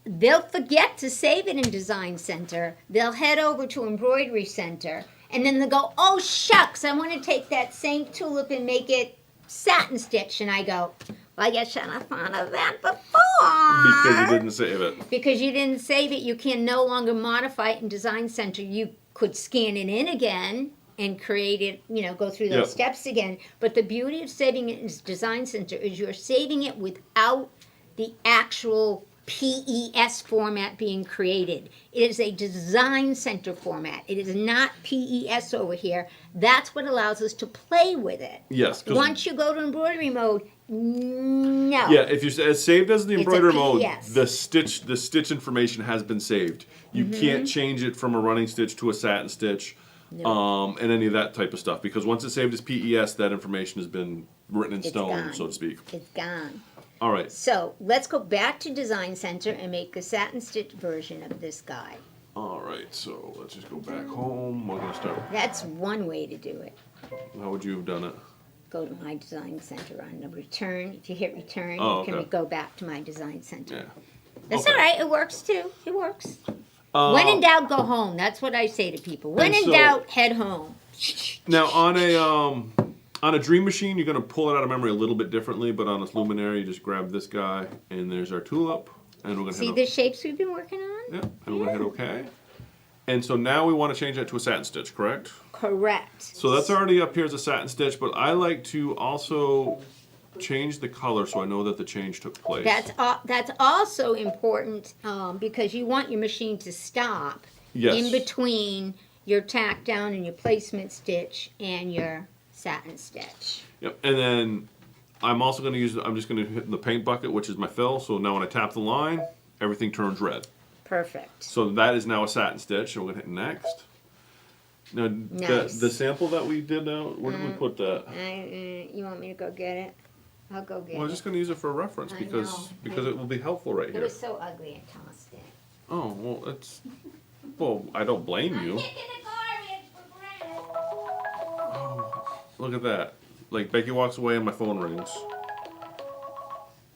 They'll forget to save it in Design Center. They'll head over to Embroidery Center, and then they'll go, oh shucks, I want to take that same tulip and make it satin stitch. And I go, well, I guess I thought of that before.
Because you didn't save it.
Because you didn't save it, you can no longer modify it in Design Center. You could scan it in again and create it, go through those
Yep.
steps again. But the beauty of saving it in Design Center is you're saving it without the actual PES format being created. It is a Design Center format. It is not PES over here. That's what allows us to play with it.
Yes. 'cause-
Once you go to embroidery mode, no.
Yeah, if you as saved as the
It's a
embroidery mode,
PES.
the stitch information has been saved. You
Mm-hmm.
can't change it from a running stitch to a satin stitch, and any of that type of stuff. Because once it's saved as PES, that information has been written in
It's
stone,
gone.
so to speak.
It's gone.
All right.
So let's go back to Design Center and make a satin stitch version of this guy.
All right. So let's just go back home. We're gonna start.
That's one way to do it.
How would you have done it?
Go to my Design Center on the return. If you hit return,
Oh,
you can
okay.
go back to my Design Center.
Yeah.
That's
Okay.
all right. It works too. It works. When in doubt, go home. That's what I say to people. When
And
in
so-
doubt, head home.
Now on a dream machine, you're gonna pull it out of memory a little bit differently, but on a luminary, you just grab this guy, and there's our tulip, and we're gonna
See
hit
the shapes we've been working on?
yeah, and we're gonna hit OK. And so now we want to change that to a satin stitch, correct?
Correct.
So that's already up here as a satin stitch, but I like to also change the color so I know that the change took place.
That's also important because you want your machine to stop
Yes.
in between your tack down and your placement stitch and your satin stitch.
Yep. And then I'm also going to use, I'm just going to hit the paint bucket, which is my fill. So now when I tap the line, everything turns red.
Perfect.
So that is now a satin stitch. So we're going to hit next. Now,
Nice.
the sample that we did out, where did we put that?
You want me to go get it? I'll go get
Well, I'm
it.
just going to use it for a reference
I
because
know.
it will be helpful right
It
here.
was so ugly I tossed it.
Oh, well, it's, well, I don't blame you.
Kicking the garbage for granted.
Oh, look at that. Like, Becky walks away and my phone rings.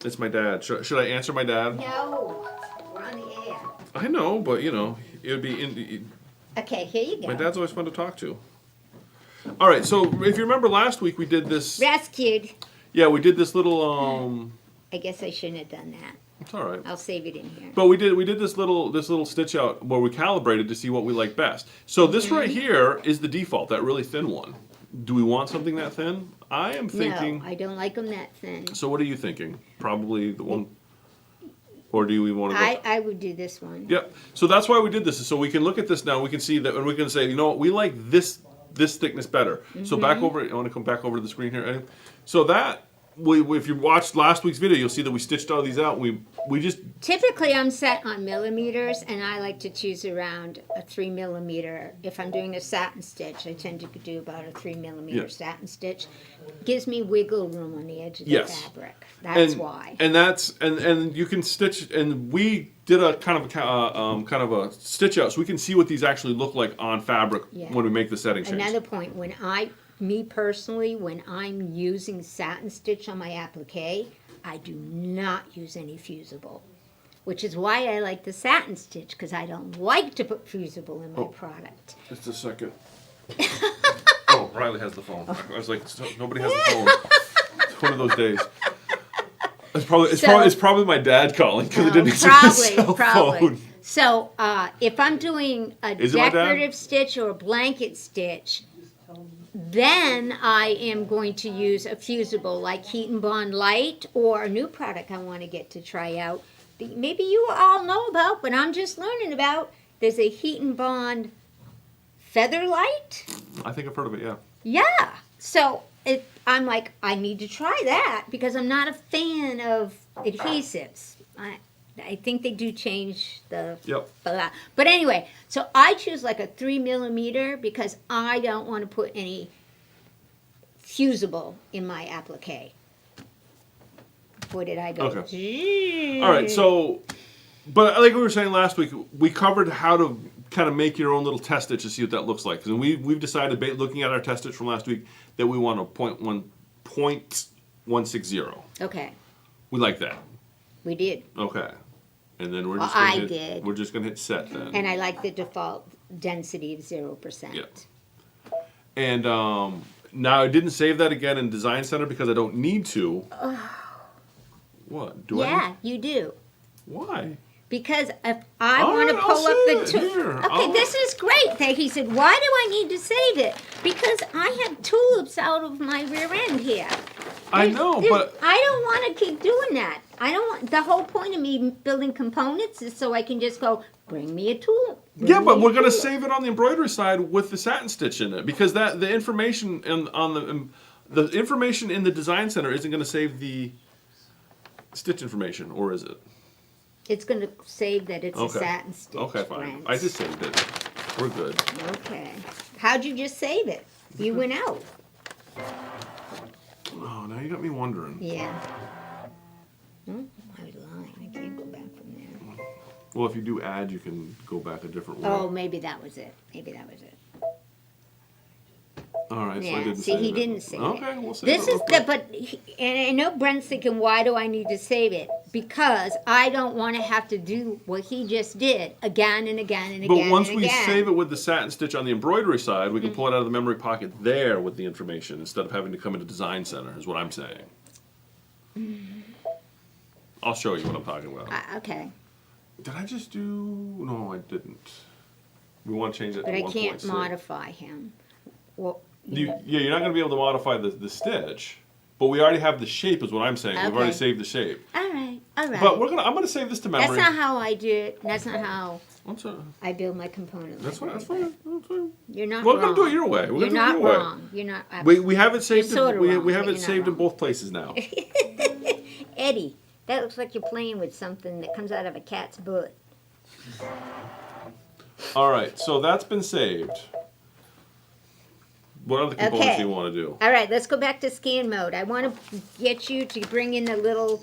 It's my dad. Should I answer my dad?
No, we're on the air.
I know, but, you know, it would be,
Okay, here you go.
my dad's always fun to talk to. All right, so if you remember last week, we did this,
Rescued.
yeah, we did this little,
I guess I shouldn't have done that.
it's all right.
I'll save it in here.
But we did this little stitch out where we calibrated to see what we like best. So this right here is the default, that really thin one. Do we want something that thin? I am thinking.
No, I don't like them that thin.
So what are you thinking? Probably the one, or do we want to go?
I would do this one.
Yep. So that's why we did this. So we can look at this now. We can see that, and we can say, you know what, we like this thickness better. So back over. I want to come back over to the screen here. So that if you watched last week's video, you'll see that we stitched all these out. We just
Typically, I'm set on millimeters, and I like to choose around a 3 millimeter. If I'm doing a satin stitch, I tend to do about a 3 millimeter
Yeah.
satin stitch. Gives me wiggle room on the edge of the
Yes.
fabric. That's
and,
why.
And that's and you can stitch. And we did a kind of a stitch out, so we can see what these actually look like on fabric
Yeah.
when we make the setting change.
Another point, me personally, when I'm using satin stitch on my applique, I do not use any fusible, which is why I like the satin stitch, because I don't like to put fusible in my product.
Just a second. Oh, Riley has the phone. I was like, nobody has the phone. It's one of those days. It's probably my dad calling because it didn't answer his cell phone.
So if I'm doing a
Is it my dad?
decorative stitch or a blanket stitch, then I am going to use a fusible like Heat and Bond Light or a new product I want to get to try out. Maybe you all know about, but I'm just learning about. There's a Heat and Bond Feather Light.
I think I've heard of it, yeah.
Yeah. So I'm like, I need to try that because I'm not a fan of adhesives. I think they do change the
Yep.
blah. But anyway, so I choose like a 3 millimeter because I don't want to put any fusible in my applique. Where did I go?
Okay. All right, so, but like we were saying last week, we covered how to kind of make your own little test stitch to see what that looks like. And we've decided, looking at our test stitch from last week, that we want a 0.160.
Okay,
We like that.
we did.
Okay. And then we're
Well,
just gonna
I
hit,
did.
We're just gonna hit set then.
And I like the default density of 0%.
Yeah. And now I didn't save that again in Design Center because I don't need to. What? Do I?
Yeah, you do.
Why?
Because if I
All
want to
right,
pull
I'll
up
save
the
it.
tool.
Here,
Okay,
I'll-
this is great. He said, why do I need to save it? Because I have tulips out of my rear end here.
I know, but
I don't want to keep doing that. I don't want. The whole point of me building components is so I can just go, bring me a tulip.
yeah, but we're gonna
tulip.
save it on the embroidery side with the satin stitch in it because that the information on the information in the Design Center isn't gonna save the stitch information, or is it?
It's going to save that it's
Okay.
a satin stitch.
Okay, fine.
Brent.
I just saved it. We're good.
Okay. How'd you just save it? You went out.
Oh, now you got me wondering.
Yeah. I was lying. I can't go back from there.
Well, if you do add, you can go back a different way.
Oh, maybe that was it. Maybe that was it.
All right, so I
Yeah.
didn't
See,
save
he
it.
didn't save it.
Okay, we'll save
This
it.
is and I know Brent's thinking, why do I need to save it? Because I don't want to have to do what he just did again and again and
But
again
once
and
we
again.
save it with the satin stitch on the embroidery side, we can
Mm-hmm.
pull it out of the memory pocket there with the information instead of having to come into Design Center, is what I'm saying. I'll show you what I'm talking about.
Okay.
Did I just do... No, I didn't. We want to change it
But
to
I
1.6.
can't modify him. Well,
You're not going to be able to modify the stitch, but we already have the shape is what I'm saying. We've already
Okay.
saved the shape.
All right, all right.
But I'm gonna save this to memory.
That's not how I do it. That's not how
I'm sorry.
I build my component.
That's fine.
library,
That's fine. That's fine.
but You're not
We're
wrong.
gonna do it your way. We're
You're
gonna
not
do it your way.
wrong. You're not.
We have it saved.
sorta
We
wrong,
have
but
it
you're not
saved in
wrong.
both places now.
Eddie, that looks like you're playing with something that comes out of a cat's butt.
All right, so that's been saved. What other components
Okay.
do you want to do?
All right, let's go back to scan mode. I want to get you to bring in the little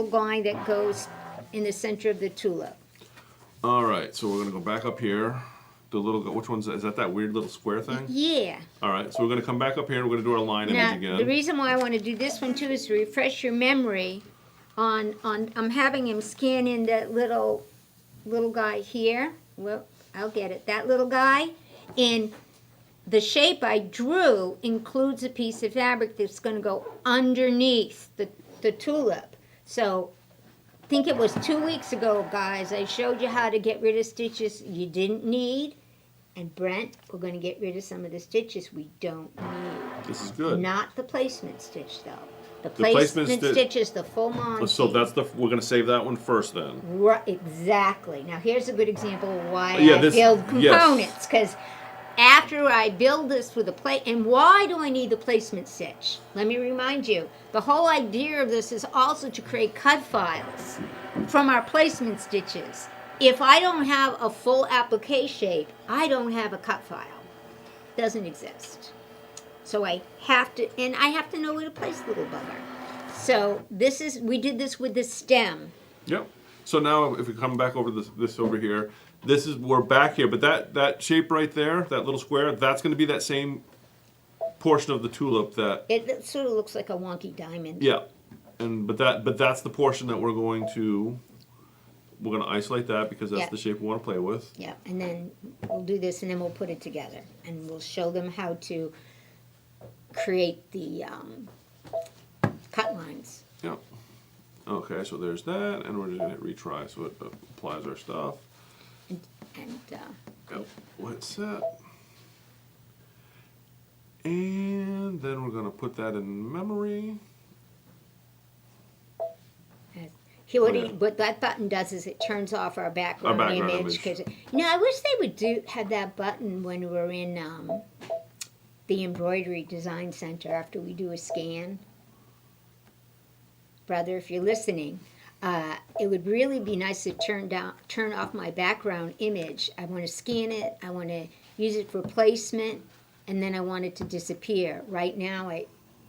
guy that goes in the center of the tulip.
All right, so we're gonna go back up here. The little, which one's that? Is that weird little square thing?
Yeah.
All right, so we're gonna come back up here and we're gonna do our line
Now,
image again.
the reason why I want to do this one too is to refresh your memory on I'm having him scan in that little guy here. Well, I'll get it. That little guy. And the shape I drew includes a piece of fabric that's going to go underneath the tulip. So I think it was 2 weeks ago, guys, I showed you how to get rid of stitches you didn't need. And Brent, we're going to get rid of some of the stitches we don't need.
This is good.
Not the placement stitch, though. The
placement
placement
sti-
stitch is the full Monty.
So we're gonna save that one first then.
Right, exactly. Now here's a good example of why
Yeah,
I
this-
build
yes.
components. Because after I build this with a plate, and why do I need the placement stitch? Let me remind you, the whole idea of this is also to create cut files from our placement stitches. If I don't have a full applique shape, I don't have a cut file. Doesn't exist. So I have to, and I have to know where to place the little bugger. So we did this with the stem.
Yep. So now if we come back over this over here, we're back here, but that shape right there, that little square, that's gonna be that same portion of the tulip that,
It sort of looks like a wonky diamond.
yeah. But that's the portion that we're gonna isolate that because that's
Yeah.
the shape we wanna play with.
Yeah, and then we'll do this and then we'll put it together. And we'll show them how to create the cut lines.
Yeah. Okay, so there's that, and we're just gonna hit retry so it applies our stuff.
And
Yep. What's that? And then we're gonna put that in memory.
what that button does is it turns off our background,
background
image.
image.
'Cause, I wish they would have that button when we're in the Embroidery Design Center after we do a scan. Brother, if you're listening, it would really be nice to turn off my background image. I want to scan it. I want to use it for placement, and then I want it to disappear. Right now,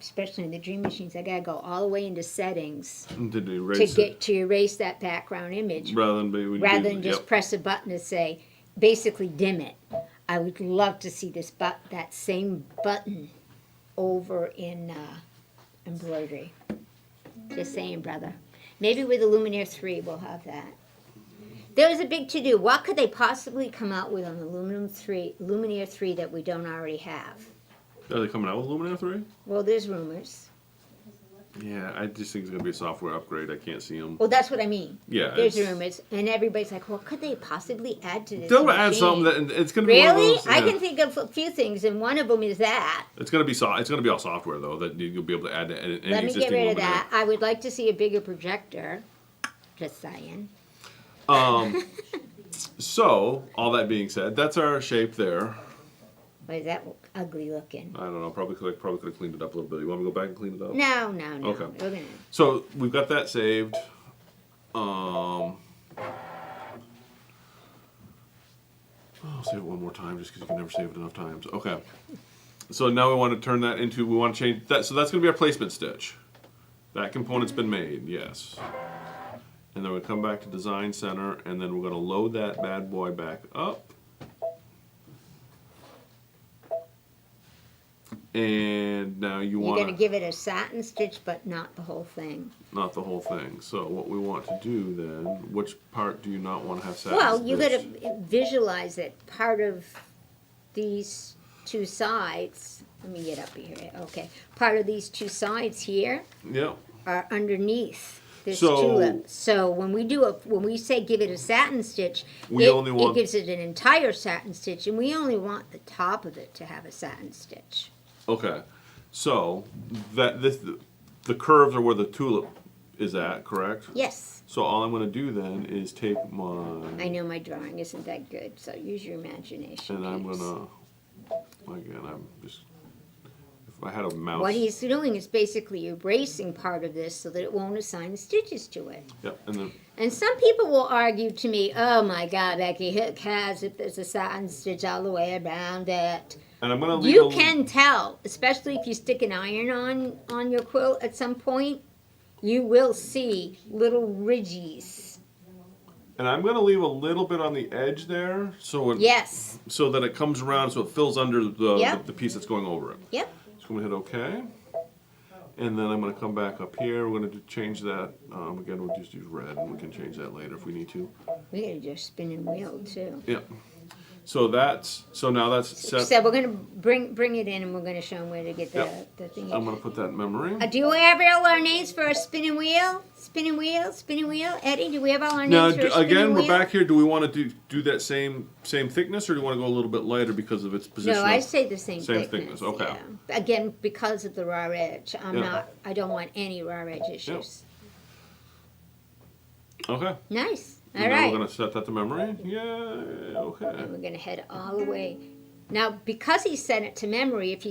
especially in the Dream Machines, I gotta go all the way into settings
Did we
to
erase
get to erase that background image,
it? Rather than
just press a button to say, basically dim it. I would love to see that same button over in Embroidery. Just saying, brother. Maybe with the Luminaire 3 we'll have that. There was a big to-do. What could they possibly come out with on the Luminaire 3 that we don't already have?
Are they coming out with Luminaire 3?
Well, there's rumors.
Yeah, I just think it's gonna be a software upgrade. I can't see them.
Well, that's what I mean.
Yeah,
There's
it's-
rumors. And everybody's like, what could they possibly add to this
They'll add
machine?
something that it's gonna be one of
Really?
those,
I
yeah.
can think of a few things, and one of them is that.
It's gonna be it's gonna be all software though that you'll be able to add to any
Let me
existing
get rid of
Luminaire.
that. I would like to see a bigger projector. Just saying.
So all that being said, that's our shape there.
Why is that ugly looking?
I don't know. Probably could have cleaned it up a little bit. You want me to go back and clean it up?
No.
Okay.
We're gonna.
So we've got that saved. I'll save it one more time just because you can never save it enough times. Okay. So now we want to turn that into, we want to change that. So that's going to be our placement stitch. That component's been made, yes. And then we come back to Design Center, and then we're going to load that bad boy back up. And now you
You're
want
gonna give it a satin stitch, but not the whole thing.
not the whole thing. So what we want to do then, which part do you not want to have satin
Well, you
stitch?
gotta visualize it. Part of these two sides. Let me get up here. Okay. Part of these two sides here
Yeah.
are underneath this
So-
tulip. So when we say give it a satin stitch,
We only want-
it gives it an entire satin stitch, and we only want the top of it to have a satin stitch.
Okay. So the curves are where the tulip is at, correct?
Yes.
So all I'm going to do then is take my,
I know my drawing isn't that good, so use your imagination.
and I'm
peeps.
going to, again, I'm just, if I had a mouse.
What he's doing is basically erasing part of this so that it won't assign stitches to it.
Yep, and then,
And some people will argue to me, oh my God, Becky, who cares if there's a satin stitch all the way around it?
and I'm going to leave
You
a-
can tell, especially if you stick an iron on your quilt at some point, you will see little ridges.
And I'm going to leave a little bit on the edge there, so
Yes.
so that it comes around, so it fills under
Yep.
the piece that's going over it.
Yep.
So I'm going to hit OK. And then I'm going to come back up here. We're going to change that. Again, we'll just use red, and we can change that later if we need to.
We gotta do a spinning wheel too.
Yep. So now that's set.
So we're gonna bring it in and we're gonna show them where to get
Yep.
the thing.
I'm going to put that in memory.
Do we have all our names for a spinning wheel? Spinning wheel, spinning wheel. Eddie, do we have all our
Now,
names for a spinning
again,
wheel?
we're back here. Do we want to do that same thickness, or do you want to go a little bit lighter because of its position?
No, I say the same
Same
thickness.
thickness, okay.
Yeah. Again, because of the raw edge.
Yeah.
I don't want any raw edge issues.
Okay.
Nice. All
And now
right.
we're going to set that to memory. Yeah. Okay.
And we're gonna head all the way. Now, because he set it to memory, if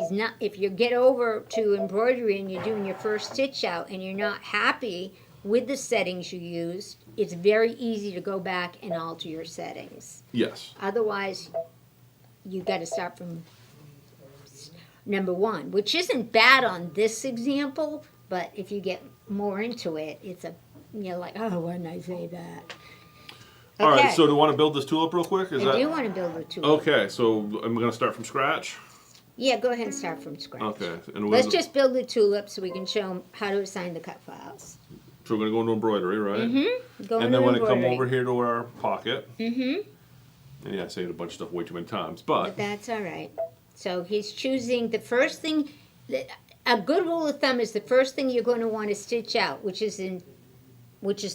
you get over to embroidery and you're doing your first stitch out and you're not happy with the settings you used, it's very easy to go back and alter your settings.
Yes.
Otherwise, you got to start from number one, which isn't bad on this example, but if you get more into it, it's like, oh, why didn't I say that?
All right.
Okay.
So do you want to build this tulip real quick? Is
I
that
do want to build a tulip.
okay? So I'm going to start from scratch.
Yeah, go ahead and start from scratch.
Okay. And
Let's just build the tulip so we can show them how to assign the cut files.
So we're going to go into embroidery, right?
Mm-hmm. Go
And
into
then when it come
embroidery.
over here to our pocket.
Mm-hmm.
And yeah, I saved a bunch of stuff way too many times,
But
but
that's all right. So he's choosing the first thing. A good rule of thumb is the first thing you're going to want to stitch out, which is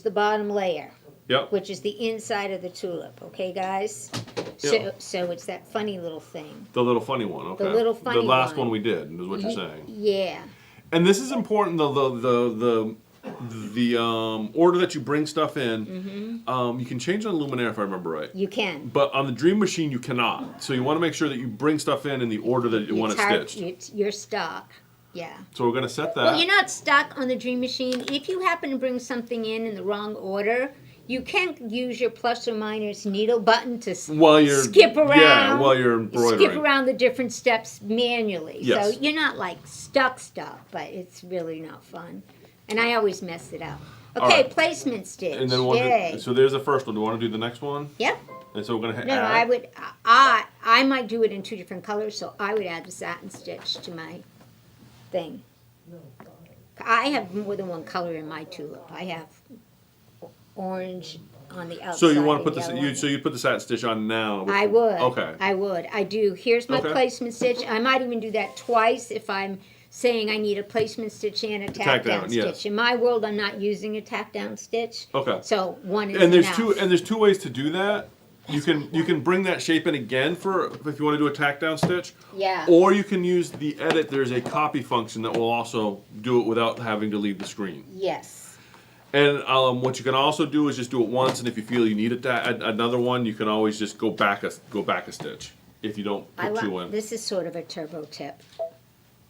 the bottom layer,
yep.
which is the inside of the tulip. Okay, guys.
Yep.
So it's that funny little thing.
The little funny one. Okay.
little funny
The last
one.
one we did is what you're saying.
Yeah.
And this is important. The order that you bring stuff in, you can change on Luminaire if I remember right.
You can.
But on the Dream Machine, you cannot. So you want to make sure that you bring stuff in the order that you want it stitched.
You're stuck. Yeah.
So we're going to set that.
Well, you're not stuck on the Dream Machine. If you happen to bring something in the wrong order, you can use your plus or minus needle button to
while you're
skip around.
Yeah, while you're embroidering.
Skip around the different steps manually.
Yes.
So you're not like stuck, but it's really not fun. And I always mess it up.
All
Okay,
right.
placement stitch.
And then
Yay.
so there's the first one. Do you want to do the next one?
Yep.
And so we're going to
No,
add.
I might do it in two different colors, so I would add the satin stitch to my thing. I have more than one color in my tulip. I have orange on the outside.
So you want to put
and
this?
yellow on
So you put the satin stitch on now.
I would.
Okay.
I would. I do. Here's my
Okay.
placement stitch. I might even do that twice if I'm saying I need a placement stitch and a tack down
yes.
stitch. In my world, I'm not using a tack down stitch.
Okay.
So one is
And there's
enough.
two ways to do that. You can bring that shape in again for if you want to do a tack down stitch.
Yeah.
Or you can use the edit. There's a copy function that will also do it without having to leave the screen.
Yes.
And what you can also do is just do it once, and if you feel you need another one, you can always just go back a stitch if you don't put two in.
This is sort of a turbo tip.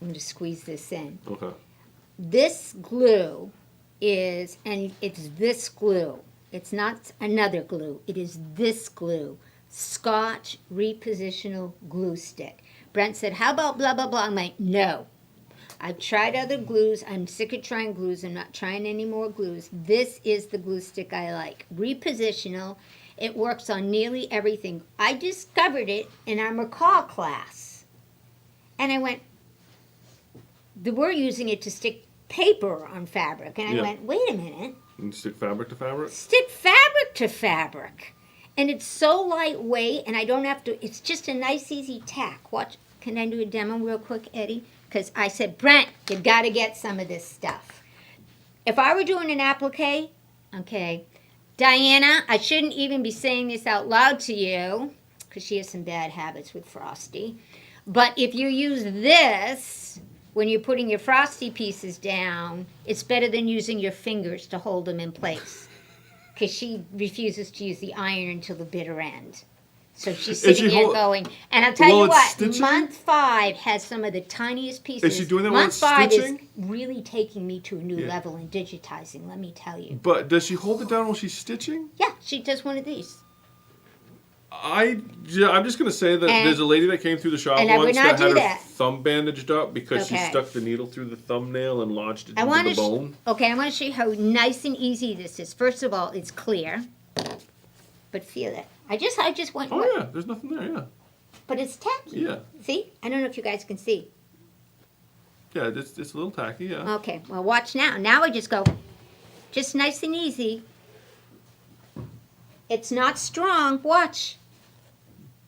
I'm going to squeeze this in.
Okay.
This glue is, and it's this glue. It's not another glue. It is this glue. Scotch Repositional glue stick. Brent said, how about blah, blah, blah? I'm like, no. I've tried other glues. I'm sick of trying glues. I'm not trying any more glues. This is the glue stick I like. Repositional. It works on nearly everything. I discovered it in our McCall class. And I went, we're using it to stick paper on fabric. And I
Yeah.
went, wait a minute.
And stick fabric to fabric.
Stick fabric to fabric. And it's so lightweight, and I don't have to, it's just a nice, easy tack. Watch, can I do a demo real quick, Eddie? Because I said, Brent, you've got to get some of this stuff. If I were doing an applique, okay, Diana, I shouldn't even be saying this out loud to you, because she has some bad habits with Frosty. But if you use this, when you're putting your frosty pieces down, it's better than using your fingers to hold them in place. Because she refuses to use the iron until the bitter end. So she's sitting there going, and I'll tell you
While it's
what,
stitching?
month 5 has some of the tiniest pieces.
Is she doing that while
month
it's
5
stitching?
is really taking me to a new
Yeah.
level in digitizing, let me tell you.
But does she hold it down while she's stitching?
Yeah, she does one of these.
I'm just gonna say that
And-
there's a lady that came through the shop
and I would
once
not
that had
do
her
that.
thumb bandaged up because she
Okay.
stuck the needle through the thumbnail and lodged it
I
into
want
the
to
bone.
okay, I want to show you how nice and easy this is. First of all, it's clear. But feel it. I just want
Oh yeah, there's nothing there. Yeah,
but it's tacky.
yeah,
See? I don't know if you guys can see.
yeah. It's a little tacky. Yeah.
Okay, well, watch now. Now I just go, just nice and easy. It's not strong. Watch.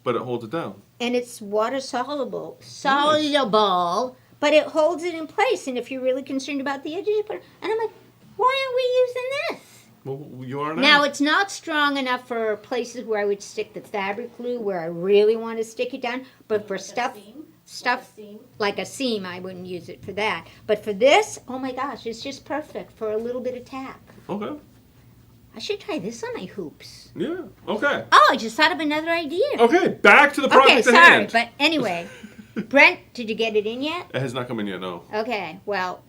But it holds it down.
And it's water soluble. Soluble. But it holds it in place. And if you're really concerned about the edges, you put it. And I'm like, why aren't we using this?
Well, you are now.
Now, it's not strong enough for places where I would stick the fabric glue, where I really want to stick it down. But for stuff like a seam, I wouldn't use it for that. But for this, oh my gosh, it's just perfect for a little bit of tack.
Okay.
I should try this on my hoops.
Yeah. Okay.
Oh, I just thought of another idea.
Okay. Back to the
Okay,
project at
sorry,
hand.
but anyway. Brent, did you get it in yet?
It has not come in yet. No.
Okay, well,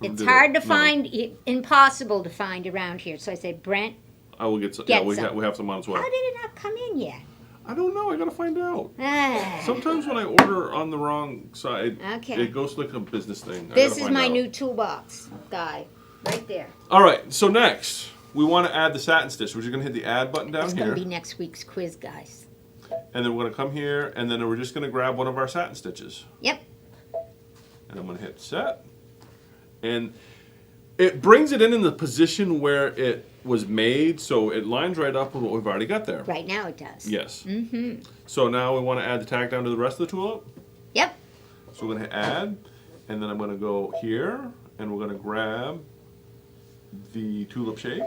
it's
Did
hard
it?
to
No.
find, impossible to find around here. So I say, Brent,
I will get some.
Get
Yeah, we
some.
have some on its way.
how did it not come in yet?
I don't know. I gotta find out.
Ah,
Sometimes when I order on the wrong side,
Okay.
it goes like a business thing. I
this
gotta
is
find
my
out.
new toolbox guy, right there.
All right. So next, we want to add the satin stitch. We're just gonna hit the add button down
It's going
here,
to be next week's quiz, guys.
and then we're gonna come here, and then we're just gonna grab one of our satin stitches,
Yep.
and I'm gonna hit set, and it brings it in the position where it was made, so it lines right up with what we've already got there.
Right now it does.
Yes.
Mm-hmm.
So now we want to add the tack down to the rest of the tulip.
Yep.
So we're going to hit add, and then I'm going to go here, and we're going to grab the tulip shape,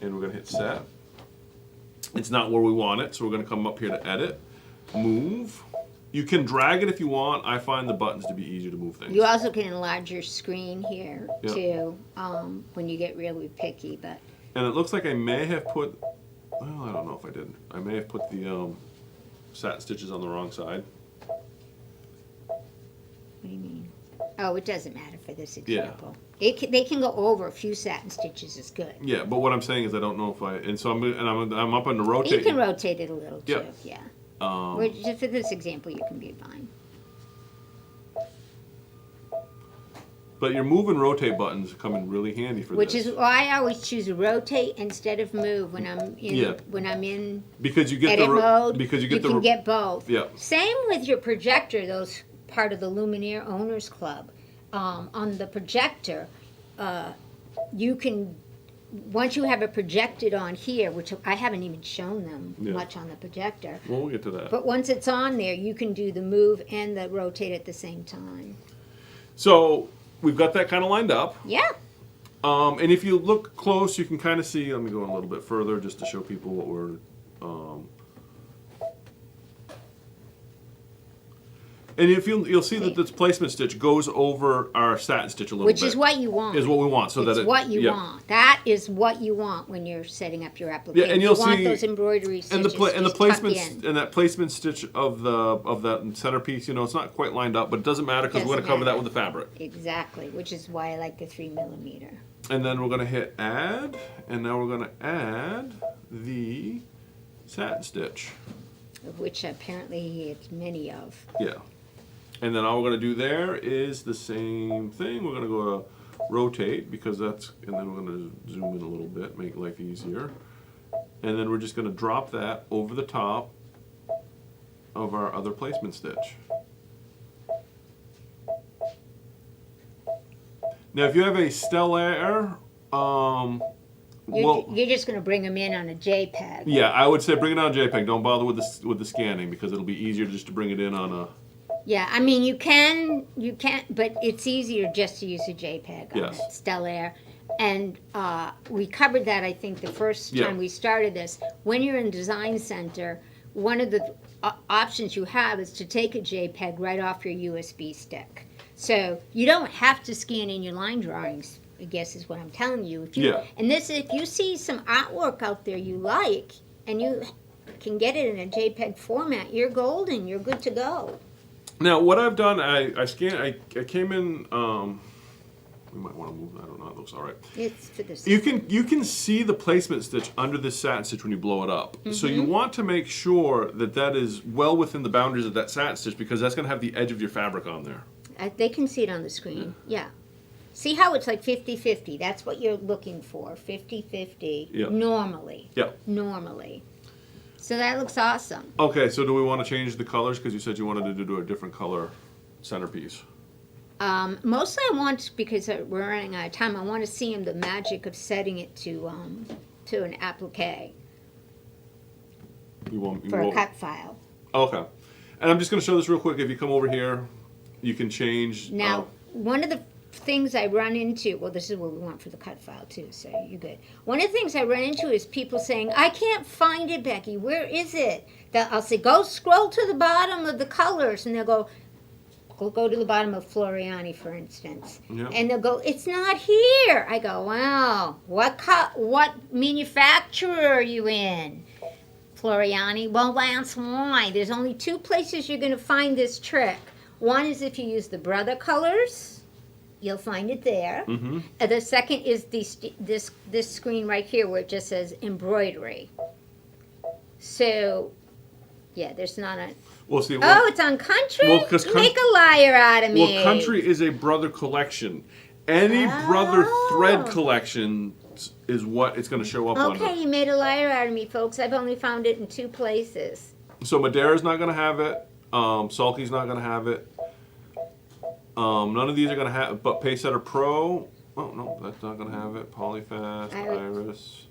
and we're going to hit set. It's not where we want it, so we're going to come up here to edit, move. You can drag it if you want. I find the buttons to be easier to move things.
You also can enlarge your screen here,
Yep.
too, when you get really picky, but
And it looks like I may have put, well, I don't know if I did. I may have put the satin stitches on the wrong side.
what do you mean? Oh, it doesn't matter for this
Yeah.
example. They can go over a few satin stitches is good.
Yeah, but what I'm saying is I don't know if I, and so I'm up on the rotate.
You can rotate it a little, too,
Yep.
yeah.
Um,
Well, just for this example, you can be fine.
But your move and rotate buttons come in really handy for
Which
this.
is why I always choose rotate instead of move when I'm in
Yeah. Because you get
edit mode.
because you
You
get
can get both.
Yeah.
Same with your projector. Those part of the Luminaire Owners Club. On the projector, you can once you have it projected on here, which I haven't even shown them
Yeah.
much on the projector.
Well, we'll get to that.
But once it's on there, you can do the move and the rotate at the same time.
So we've got that kind of lined up.
Yeah.
And if you look close, you can kind of see. Let me go a little bit further just to show people what we're. And if you'll see that this placement stitch goes over our satin stitch a little
Which
bit.
is what you want.
Is what we want, so
it's
that it,
what you
yeah.
want. That is what you want when you're setting up your applique.
Yeah, and you'll
you want
see-
those embroidery
And
stitches
the
just
placement
tucked in.
and that placement stitch of that centerpiece, it's not quite lined up, but it doesn't matter because we're going to
Doesn't
cover that
matter.
with the fabric.
Exactly, which is why I like the 3mm.
And then we're going to hit add, and now we're going to add the satin stitch.
Of which apparently it's many of.
Yeah. And then all we're going to do there is the same thing. We're going to go to rotate because that's, and then we're going to zoom in a little bit, make life easier. And then we're just going to drop that over the top of our other placement stitch. Now, if you have a Stellaire,
You're just going to bring them in on a JPEG.
yeah, I would say bring it on JPEG. Don't bother with the scanning because it'll be easier just to bring it in on a.
Yeah, I mean you can, but it's easier just to use a JPEG on
Yes.
it, Stellaire. And we covered that, I think, the first
Yeah.
time we started this. When you're in Design Center, one of the options you have is to take a JPEG right off your USB stick. So you don't have to scan in your line drawings, I guess is what I'm telling you. If you
Yeah.
and this, if you see some artwork out there you like, and you can get it in a JPEG format, you're golden. You're good to go.
Now, what I've done, I scanned. I came in. We might want to move. I don't know. It looks all right.
It's for this.
You can see the placement stitch under this satin stitch when you blow it up. So you want to make sure that is well within the boundaries of that satin stitch, because that's going to have the edge of your fabric on there.
They can see it on the screen. Yeah. See how it's like 50-50? That's what you're looking for. 50-50.
Yeah.
Normally.
Yeah.
Normally. So that looks awesome.
Okay, so do we want to change the colors? Because you said you wanted to do a different color centerpiece.
Mostly I want, because we're running out of time, I want to see the magic of setting it to an applique for a cut file.
Okay. And I'm just going to show this real quick. If you come over here, you can change.
Now, one of the things I run into, well, this is what we want for the cut file too, so you're good. One of the things I run into is people saying, I can't find it, Becky. Where is it? I'll say, go scroll to the bottom of the colors, and they'll go, we'll go to the bottom of Floriani, for instance.
Yeah.
And they'll go, it's not here. I go, wow, what manufacturer are you in? Floriani. Well, that's why. There's only two places you're going to find this trick. One is if you use the Brother colors, you'll find it there.
Mm-hmm.
The second is this screen right here where it just says Embroidery. So, yeah, there's not a...
Well, see,
Oh, it's on Country?
Well, 'cause
Make a liar out of me.
well, Country is a Brother collection. Any Brother thread collection is what it's going to show up
Okay,
under.
you made a liar out of me, folks. I've only found it in two places.
So Madeira's not going to have it. Sulky's not going to have it. None of these are going to have it, but Pacesetter Pro. Oh, no, that's not going to have it. Polyfast, Iris.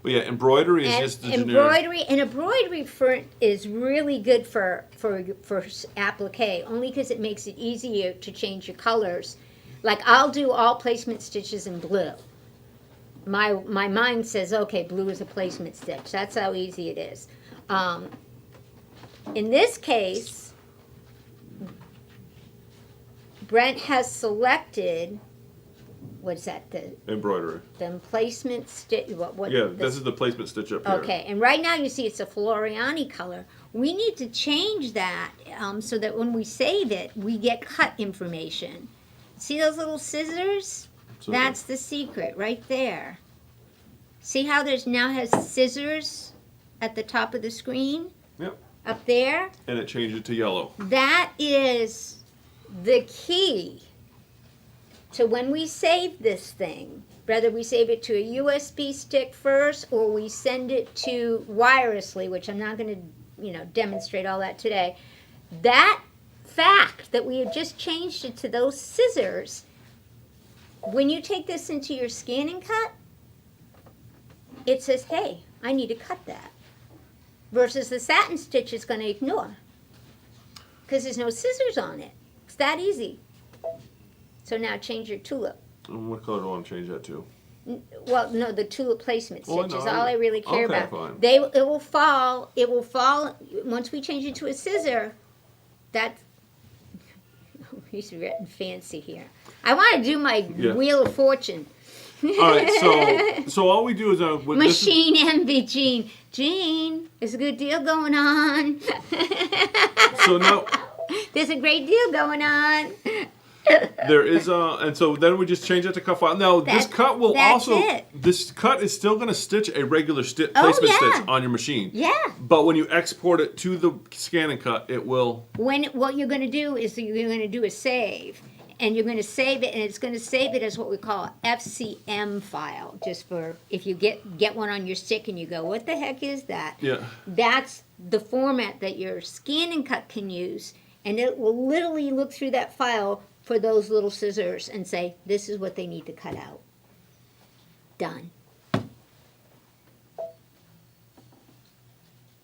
But yeah, Embroidery is just the generic.
Embroidery is really good for applique, only because it makes it easier to change your colors. Like, I'll do all placement stitches in blue. My mind says, okay, blue is a placement stitch. That's how easy it is. In this case, Brent has selected, what's that, the
Embroidery.
placement stitch?
This is the placement stitch up here.
Okay, and right now you see it's a Floriani color. We need to change that so that when we save it, we get cut information. See those little scissors?
So
That's the secret right there. See how there's now has scissors at the top of the screen?
Yep.
Up there?
And it changed it to yellow.
That is the key to when we save this thing. Whether we save it to a USB stick first or we send it to wirelessly, which I'm not going to, demonstrate all that today. That fact that we have just changed it to those scissors, when you take this into your scan and cut, it says, hey, I need to cut that. Versus the satin stitch is going to ignore because there's no scissors on it. It's that easy. So now change your tulip.
And what color do I want to change that to?
Well, no, the tulip placement
Oh,
stitch
no,
is all I really care
okay,
about.
fine.
It will fall. Once we change it to a scissor. He's written fancy here. I want to do my Wheel of Fortune.
All right, so all we do is
Machine envy, Gene. Gene, there's a good deal going on.
So now
There's a great deal going on.
there is and so then we just change it to cut file. Now this cut will this cut is still going to stitch a regular placement stitch on your machine.
Yeah.
But when you export it to the scan and cut, it will.
What you're going to do is you're going to do a save. And you're going to save it, and it's going to save it as what we call an FCM file, just for if you get one on your stick and you go, what the heck is that?
Yeah.
That's the format that your scan and cut can use, and it will literally look through that file for those little scissors and say, this is what they need to cut out. Done.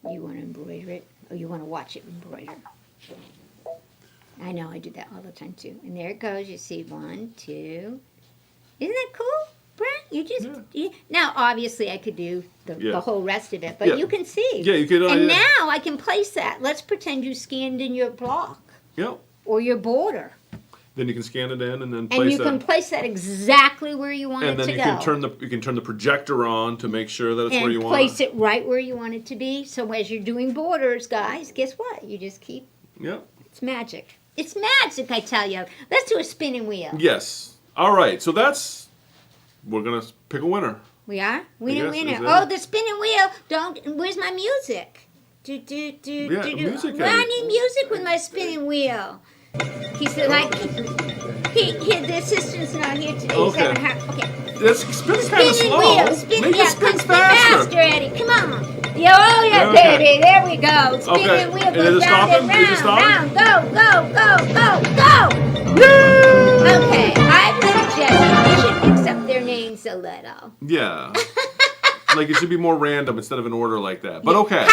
You want to embroider it, or you want to watch it embroider? I know, I do that all the time too. And there it goes. You see 1, 2. Isn't that cool, Brent? You just now obviously I could do the whole rest of it, but you can see.
Yeah, you can.
And now I can place that. Let's pretend you scanned in your block.
Yep.
Or your border.
Then you can scan it in and then
And
place
you
that.
can place that exactly where you want
And
it
then
to
you
go.
can turn the projector on to make sure that it's where you
And
want
place it right where you want it to be. So as you're doing borders, guys, guess what? You just keep.
Yep.
It's magic. It's magic, I tell you. Let's do a spinning wheel.
Yes. All right. So we're gonna pick a winner.
We are?
Yes,
Winner.
is it?
Oh, the spinning wheel. Where's my music?
Yeah,
Do.
music,
Well, I
Eddie.
need music with my spinning wheel. He said, the assistant's not here today. He's
Okay.
having okay.
It's spinning kind of
Spinning
slow.
wheel.
Make it spin
Spin
faster.
faster, Eddie. Come on. Yeah, oh, yeah,
Okay.
baby. There we go. Spinning
Okay.
wheel
And is
goes
it
round
stopping?
and
Is it
round.
stopping?
Go. Okay, I suggest we should mix up their names a little.
Yeah. Like it should be more random instead of an order like that. But okay.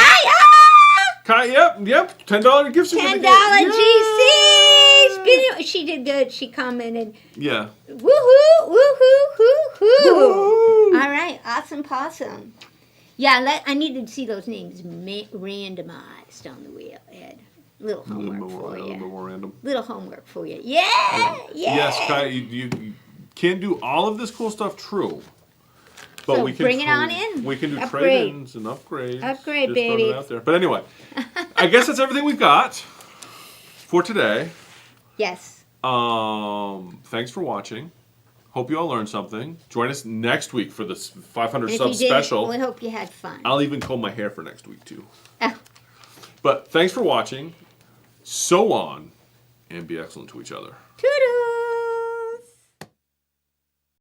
Yep. $10 gift certificate.
$10 GC. Spinning. She did good. She commented.
Yeah.
Woohoo!
Woo-hoo.
All right, awesome possum. Yeah, I need to see those names randomized on the wheel, Ed. Little
A little
homework
bit
for you.
more random.
Little homework for you. Yeah.
Yes, Kai, you can't do all of this cool stuff, true. But
So
we can
bring it on in.
We can do
Upgrade.
trade-ins and upgrades.
Upgrade,
Just
baby.
Throwing it out there. But anyway, I guess that's everything we've got for today.
Yes.
Thanks for watching. Hope you all learned something. Join us next week for this 500
And if
sub
you did,
special.
we hope you had fun.
I'll even comb my hair for next week too.
Oh.
But thanks for watching. So on, and be excellent to each other.
Toodaloo.